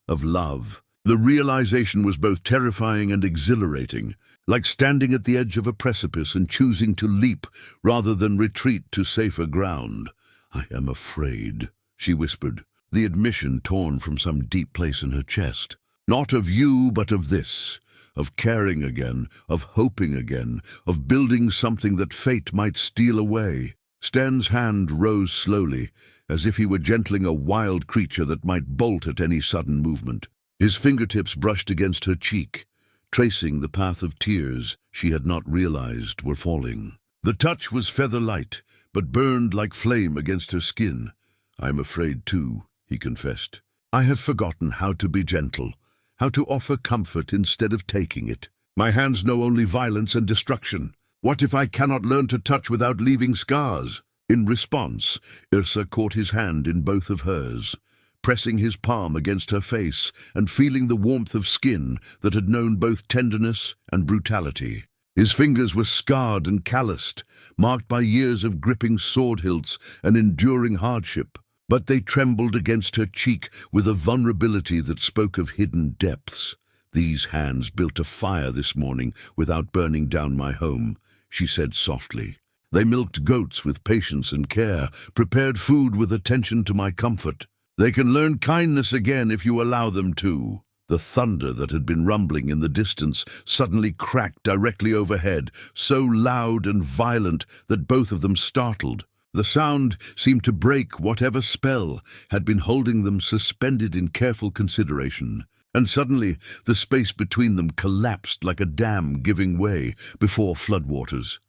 of love. The realization was both terrifying and exhilarating, like standing at the edge of a precipice and choosing to leap rather than retreat to safer ground. "I am afraid," she whispered, the admission torn from some deep place in her chest. "Not of you, but of this, of caring again, of hoping again, of building something that fate might steal away." Sten's hand rose slowly, as if he were gentling a wild creature that might bolt at any sudden movement. His fingertips brushed against her cheek, tracing the path of tears she had not realized were falling. The touch was feather-light, but burned like flame against her skin. "I'm afraid too," he confessed. "I have forgotten how to be gentle, how to offer comfort instead of taking it. My hands know only violence and destruction. What if I cannot learn to touch without leaving scars?" In response, Yrsa caught his hand in both of hers, pressing his palm against her face and feeling the warmth of skin that had known both tenderness and brutality. His fingers were scarred and calloused, marked by years of gripping sword hilts and enduring hardship, but they trembled against her cheek with a vulnerability that spoke of hidden depths. "These hands built a fire this morning without burning down my home," she said softly. "They milked goats with patience and care, prepared food with attention to my comfort. They can learn kindness again if you allow them to." The thunder that had been rumbling in the distance suddenly cracked directly overhead, so loud and violent that both of them startled. The sound seemed to break whatever spell had been holding them suspended in careful consideration, and suddenly the space between them collapsed like a dam giving way before floodwaters.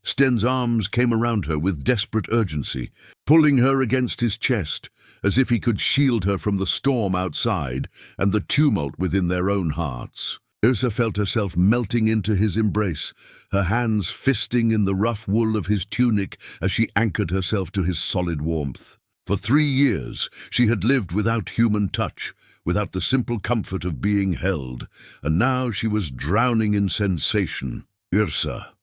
Sten's arms came around her with desperate urgency, pulling her against his chest, as if he could shield her from the storm outside and the tumult within their own hearts. Yrsa felt herself melting into his embrace, her hands fisting in the rough wool of his tunic as she anchored herself to his solid warmth. For 3 years she had lived without human touch, without the simple comfort of being held, and now she was drowning in sensation. "Yrsa,"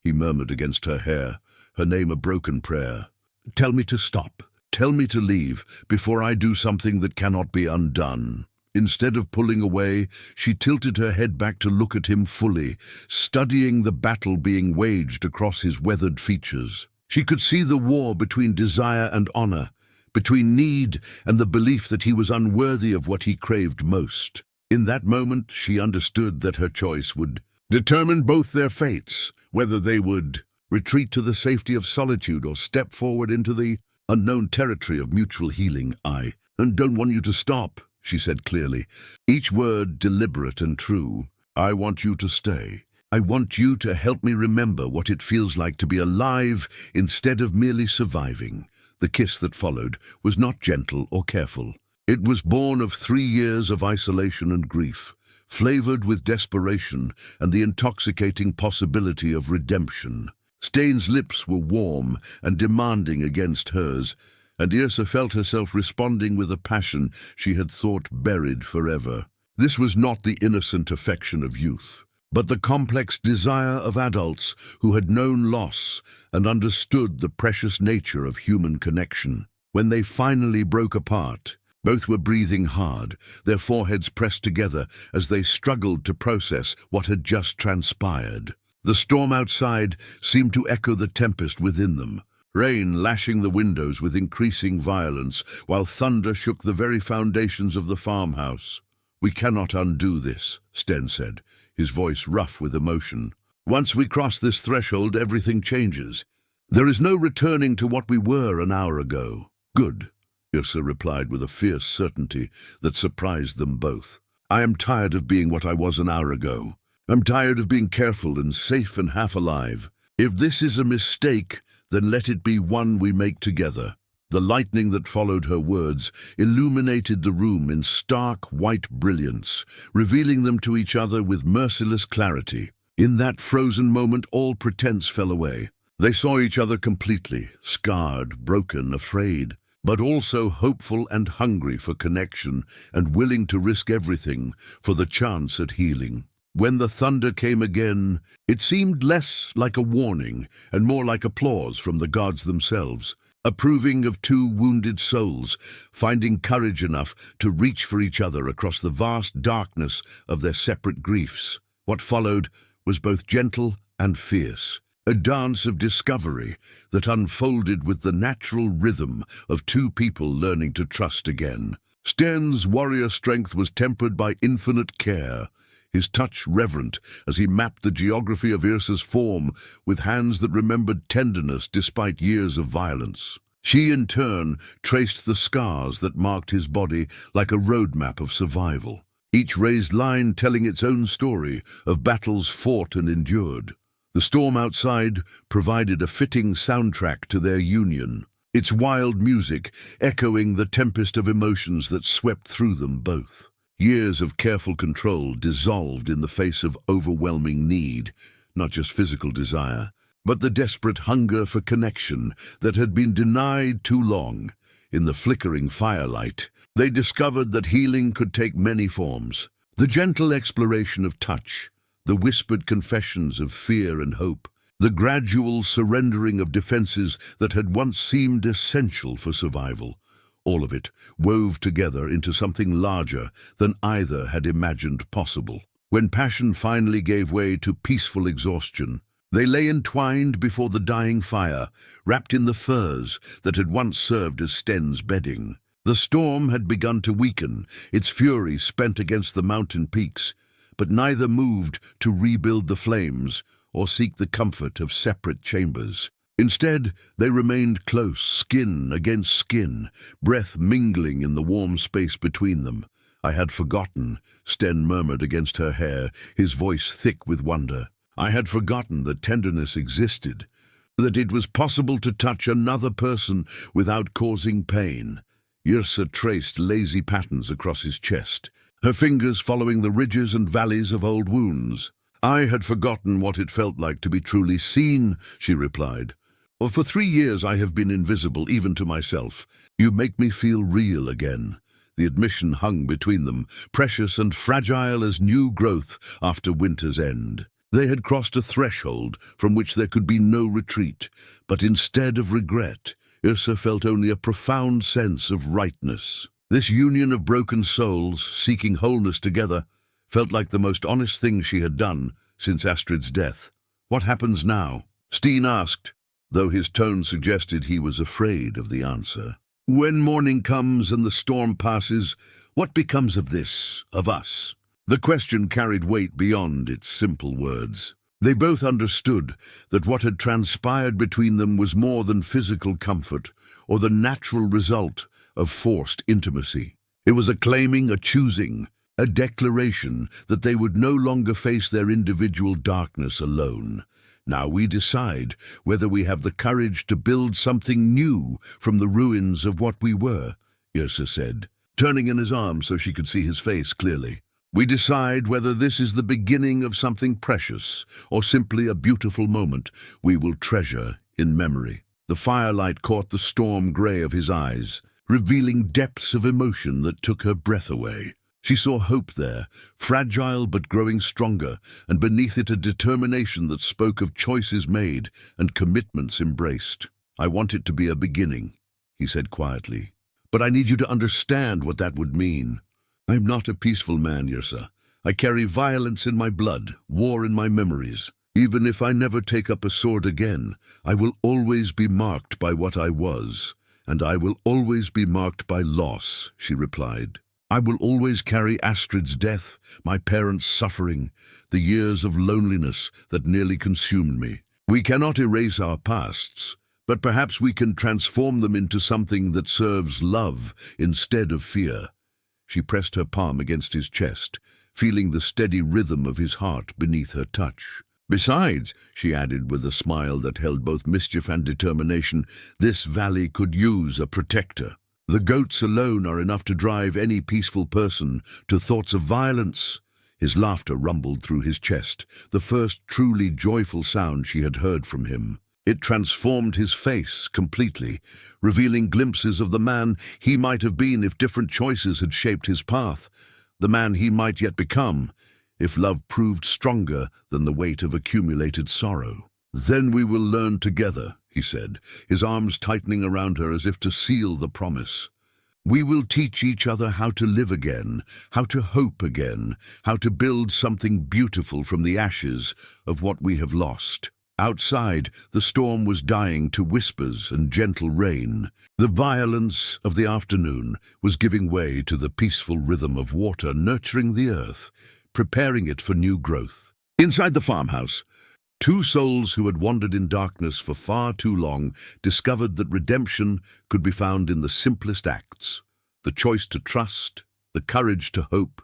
he murmured against her hair, her name a broken prayer. "Tell me to stop. Tell me to leave before I do something that cannot be undone." Instead of pulling away, she tilted her head back to look at him fully, studying the battle being waged across his weathered features. She could see the war between desire and honor, between need and the belief that he was unworthy of what he craved most. In that moment, she understood that her choice would determine both their fates, whether they would retreat to the safety of solitude or step forward into the unknown territory of mutual healing. "I don't want you to stop," she said clearly, each word deliberate and true. "I want you to stay. I want you to help me remember what it feels like to be alive instead of merely surviving." The kiss that followed was not gentle or careful. It was born of 3 years of isolation and grief, flavored with desperation and the intoxicating possibility of redemption. Sten's lips were warm and demanding against hers, and Yrsa felt herself responding with a passion she had thought buried forever. This was not the innocent affection of youth, but the complex desire of adults who had known loss and understood the precious nature of human connection. When they finally broke apart, Both were breathing hard, their foreheads pressed together as they struggled to process what had just transpired. The storm outside seemed to echo the tempest within them, rain lashing the windows with increasing violence, while thunder shook the very foundations of the farmhouse. "We cannot undo this," Sten said, his voice rough with emotion. "Once we cross this threshold, everything changes. There is no returning to what we were an hour ago." "Good," Yrsa replied with a fierce certainty that surprised them both. "I am tired of being what I was an hour ago. I'm tired of being careful and safe and half alive. If this is a mistake, then let it be one we make together." The lightning that followed her words illuminated the room in stark white brilliance, revealing them to each other with merciless clarity. In that frozen moment, all pretense fell away. They saw each other completely, scarred, broken, afraid, but also hopeful and hungry for connection and willing to risk everything for the chance at healing. When the thunder came again, it seemed less like a warning and more like applause from the gods themselves, approving of two wounded souls, finding courage enough to reach for each other across the vast darkness of their separate griefs. What followed was both gentle and fierce, a dance of discovery that unfolded with the natural rhythm of two people learning to trust again. Sten's warrior strength was tempered by infinite care, his touch reverent as he mapped the geography of Yrsa's form with hands that remembered tenderness despite years of violence. She, in turn, traced the scars that marked his body like a roadmap of survival, each raised line telling its own story of battles fought and endured. The storm outside provided a fitting soundtrack to their union, its wild music echoing the tempest of emotions that swept through them both. Years of careful control dissolved in the face of overwhelming need, not just physical desire, but the desperate hunger for connection that had been denied too long. In the flickering firelight, they discovered that healing could take many forms. The gentle exploration of touch, the whispered confessions of fear and hope, the gradual surrendering of defenses that had once seemed essential for survival. All of it wove together into something larger than either had imagined possible. When passion finally gave way to peaceful exhaustion, they lay entwined before the dying fire, wrapped in the furs that had once served as Sten's bedding. The storm had begun to weaken, its fury spent against the mountain peaks, but neither moved to rebuild the flames or seek the comfort of separate chambers. Instead, they remained close, skin against skin, breath mingling in the warm space between them. "I had forgotten," Sten murmured against her hair, his voice thick with wonder. "I had forgotten that tenderness existed, that it was possible to touch another person without causing pain." Yrsa traced lazy patterns across his chest, her fingers following the ridges and valleys of old wounds. "I had forgotten what it felt like to be truly seen," she replied. "Well, for 3 years I have been invisible even to myself. You make me feel real again." The admission hung between them, precious and fragile as new growth after winter's end. They had crossed a threshold from which there could be no retreat, but instead of regret, Yrsa felt only a profound sense of rightness. This union of broken souls, seeking wholeness together, felt like the most honest thing she had done since Astrid's death. "What happens now?" Sten asked, though his tone suggested he was afraid of the answer. "When morning comes and the storm passes, what becomes of this, of us?" The question carried weight beyond its simple words. They both understood that what had transpired between them was more than physical comfort or the natural result of forced intimacy. It was a claiming, a choosing, a declaration that they would no longer face their individual darkness alone. "Now we decide whether we have the courage to build something new from the ruins of what we were," Yrsa said, turning in his arms so she could see his face clearly. "We decide whether this is the beginning of something precious or simply a beautiful moment we will treasure in memory." The firelight caught the storm grey of his eyes, revealing depths of emotion that took her breath away. She saw hope there, fragile but growing stronger, and beneath it a determination that spoke of choices made and commitments embraced. "I want it to be a beginning," he said quietly. but I need you to understand what that would mean. I'm not a peaceful man, Yrsa. I carry violence in my blood, war in my memories. Even if I never take up a sword again, I will always be marked by what I was, and I will always be marked by loss, she replied. I will always carry Astrid's death, my parents' suffering, the years of loneliness that nearly consumed me. We cannot erase our pasts, but perhaps we can transform them into something that serves love instead of fear. She pressed her palm against his chest, feeling the steady rhythm of his heart beneath her touch. Besides, she added with a smile that held both mischief and determination, this valley could use a protector. The goats alone are enough to drive any peaceful person to thoughts of violence. His laughter rumbled through his chest, the first truly joyful sound she had heard from him. It transformed his face completely, revealing glimpses of the man he might have been if different choices had shaped his path, the man he might yet become, if love proved stronger than the weight of accumulated sorrow. Then we will learn together, he said, his arms tightening around her as if to seal the promise. We will teach each other how to live again, how to hope again, how to build something beautiful from the ashes of what we have lost. Outside, the storm was dying to whispers and gentle rain. The violence of the afternoon was giving way to the peaceful rhythm of water nurturing the earth, preparing it for new growth. Inside the farmhouse, two souls who had wandered in darkness for far too long discovered that redemption could be found in the simplest acts: the choice to trust, the courage to hope,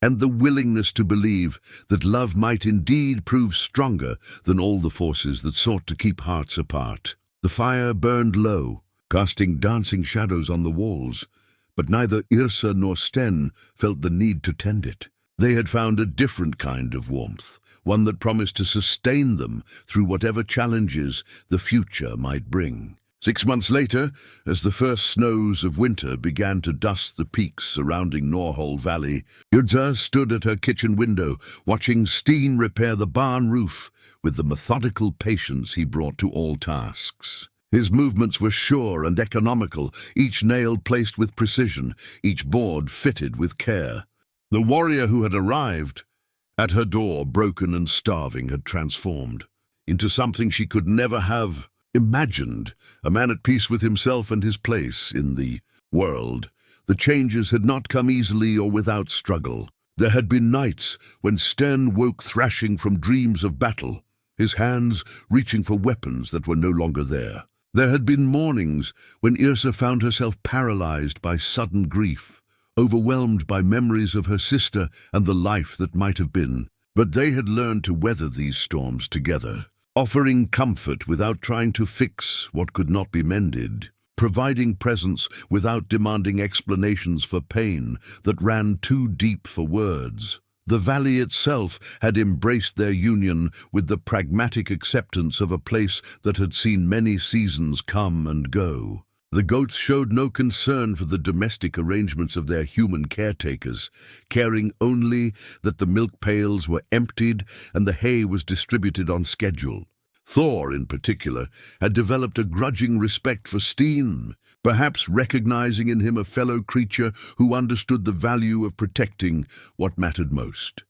and the willingness to believe that love might indeed prove stronger than all the forces that sought to keep hearts apart. The fire burned low, casting dancing shadows on the walls, but neither Yrsa nor Sten felt the need to tend it. They had found a different kind of warmth, one that promised to sustain them through whatever challenges the future might bring. 6 months later, as the first snows of winter began to dust the peaks surrounding Norholl Valley, Yrsa stood at her kitchen window, watching Sten repair the barn roof with the methodical patience he brought to all tasks. His movements were sure and economical, each nail placed with precision, each board fitted with care. The warrior who had arrived at her door, broken and starving, had transformed into something she could never have imagined, a man at peace with himself and his place in the world. The changes had not come easily or without struggle. There had been nights when Sten woke thrashing from dreams of battle, his hands reaching for weapons that were no longer there. There had been mornings when Yrsa found herself paralyzed by sudden grief, overwhelmed by memories of her sister and the life that might have been. But they had learned to weather these storms together, offering comfort without trying to fix what could not be mended, providing presence without demanding explanations for pain that ran too deep for words. The valley itself had embraced their union with the pragmatic acceptance of a place that had seen many seasons come and go. The goats showed no concern for the domestic arrangements of their human caretakers, caring only that the milk pails were emptied and the hay was distributed on schedule. Thor, in particular, had developed a grudging respect for Sten, perhaps recognizing in him a fellow creature who understood the value of protecting what mattered most.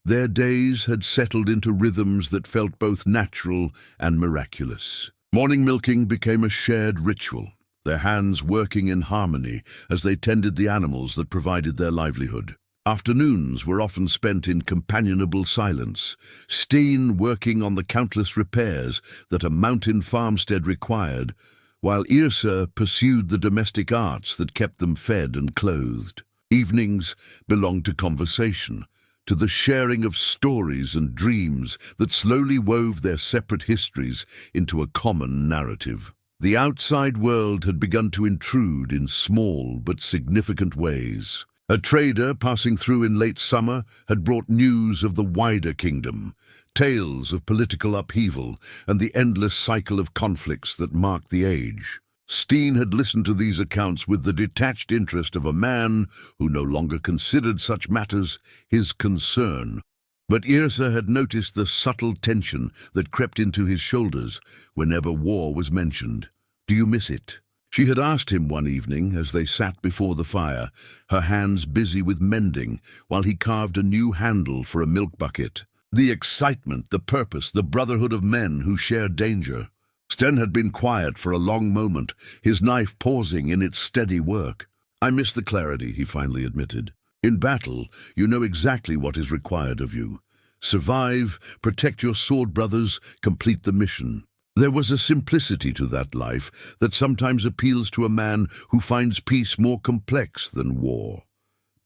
Their days had settled into rhythms that felt both natural and miraculous. Morning milking became a shared ritual, their hands working in harmony as they tended the animals that provided their livelihood. Afternoons were often spent in companionable silence, Sten working on the countless repairs that a mountain farmstead required, while Yrsa pursued the domestic arts that kept them fed and clothed. Evenings belonged to conversation, to the sharing of stories and dreams that slowly wove their separate histories into a common narrative. The outside world had begun to intrude in small but significant ways. A trader passing through in late summer had brought news of the wider kingdom, tales of political upheaval and the endless cycle of conflicts that marked the age. Sten had listened to these accounts with the detached interest of a man who no longer considered such matters his concern. But Yrsa had noticed the subtle tension that crept into his shoulders whenever war was mentioned. "Do you miss it?" She had asked him one evening as they sat before the fire, her hands busy with mending, while he carved a new handle for a milk bucket. The excitement, the purpose, the brotherhood of men who share danger. Sten had been quiet for a long moment, his knife pausing in its steady work. "I miss the clarity," he finally admitted. "In battle, you know exactly what is required of you. Survive, protect your sword brothers, complete the mission." There was a simplicity to that life that sometimes appeals to a man who finds peace more complex than war.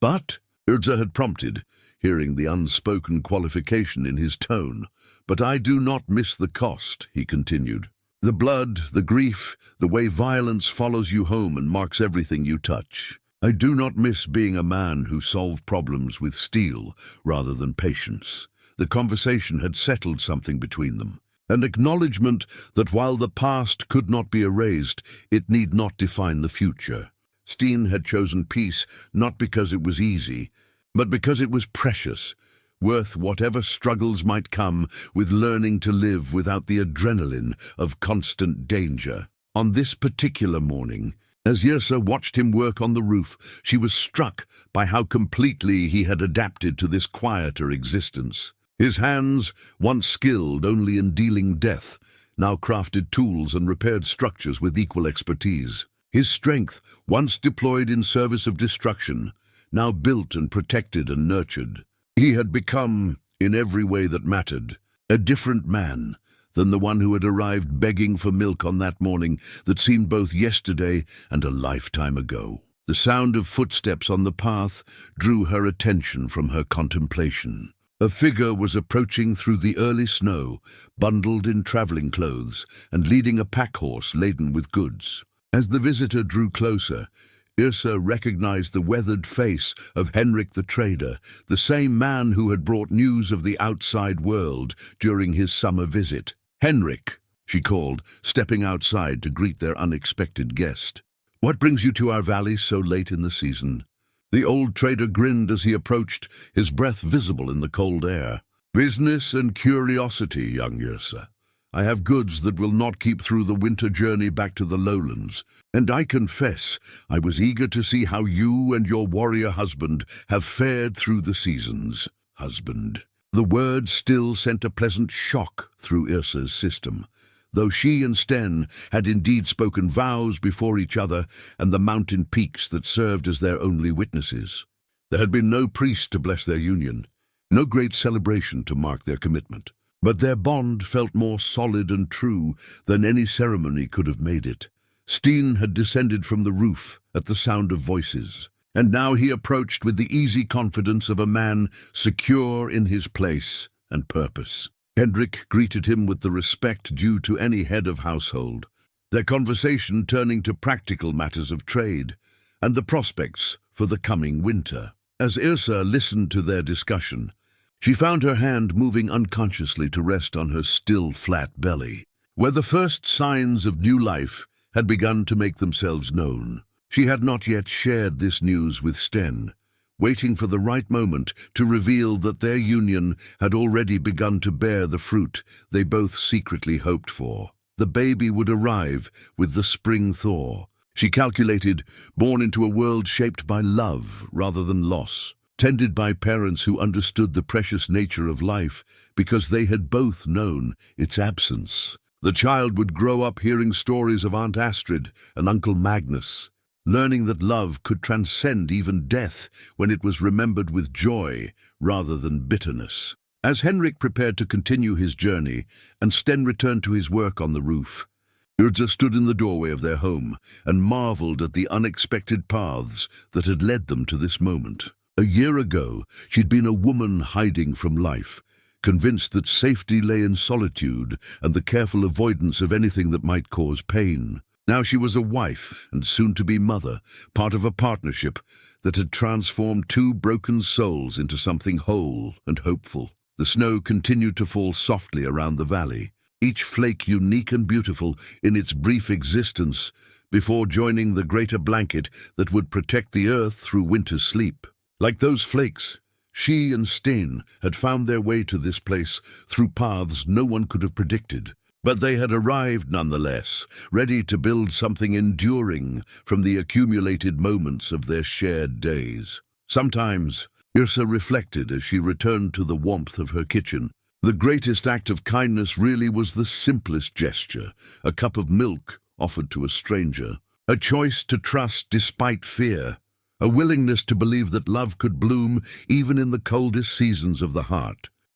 "But," Yrsa had prompted, hearing the unspoken qualification in his tone, "but I do not miss the cost," he continued. "The blood, the grief, the way violence follows you home and marks everything you touch. I do not miss being a man who solved problems with steel rather than patience." The conversation had settled something between them. An acknowledgement that while the past could not be erased, it need not define the future. Sten had chosen peace not because it was easy, but because it was precious, worth whatever struggles might come with learning to live without the adrenaline of constant danger. On this particular morning, as Yrsa watched him work on the roof, she was struck by how completely he had adapted to this quieter existence. His hands, once skilled only in dealing death, now crafted tools and repaired structures with equal expertise. His strength, once deployed in service of destruction, now built and protected and nurtured. He had become, in every way that mattered, a different man than the one who had arrived begging for milk on that morning that seemed both yesterday and a lifetime ago. The sound of footsteps on the path drew her attention from her contemplation. A figure was approaching through the early snow, bundled in traveling clothes and leading a pack-horse laden with goods. As the visitor drew closer, Yrsa recognized the weathered face of Henrik the trader, the same man who had brought news of the outside world during his summer visit. "Henrik," she called, stepping outside to greet their unexpected guest. "What brings you to our valley so late in the season?" The old trader grinned as he approached, his breath visible in the cold air. "Business and curiosity, young Yrsa. I have goods that will not keep through the winter journey back to the lowlands, and I confess I was eager to see how you and your warrior husband have fared through the seasons." Husband. The word still sent a pleasant shock through Yrsa's system, though she and Sten had indeed spoken vows before each other and the mountain peaks that served as their only witnesses. There had been no priest to bless their union, no great celebration to mark their commitment, but their bond felt more solid and true than any ceremony could have made it. Sten had descended from the roof at the sound of voices, and now he approached with the easy confidence of a man secure in his place and purpose. Henrik greeted him with the respect due to any head of household, their conversation turning to practical matters of trade and the prospects for the coming winter. As Yrsa listened to their discussion, she found her hand moving unconsciously to rest on her still flat belly, where the first signs of new life had begun to make themselves known. She had not yet shared this news with Sten, waiting for the right moment to reveal that their union had already begun to bear the fruit they both secretly hoped for. The baby would arrive with the spring thaw. She calculated, born into a world shaped by love rather than loss, tended by parents who understood the precious nature of life because they had both known its absence. The child would grow up hearing stories of Aunt Astrid and Uncle Magnus, learning that love could transcend even death when it was remembered with joy rather than bitterness. As Henrik prepared to continue his journey and Sten returned to his work on the roof, Yrsa stood in the doorway of their home and marveled at the unexpected paths that had led them to this moment. A year ago, she'd been a woman hiding from life, convinced that safety lay in solitude and the careful avoidance of anything that might cause pain. Now she was a wife and soon-to-be mother, part of a partnership that had transformed two broken souls into something whole and hopeful. The snow continued to fall softly around the valley, each flake unique and beautiful in its brief existence before joining the greater blanket that would protect the earth through winter's sleep. Like those flakes, she and Sten had found their way to this place through paths no one could have predicted, But they had arrived nonetheless, ready to build something enduring from the accumulated moments of their shared days. Sometimes, Yrsa reflected as she returned to the warmth of her kitchen. The greatest act of kindness really was the simplest gesture, a cup of milk offered to a stranger, a choice to trust despite fear, a willingness to believe that love could bloom even in the coldest seasons of the heart.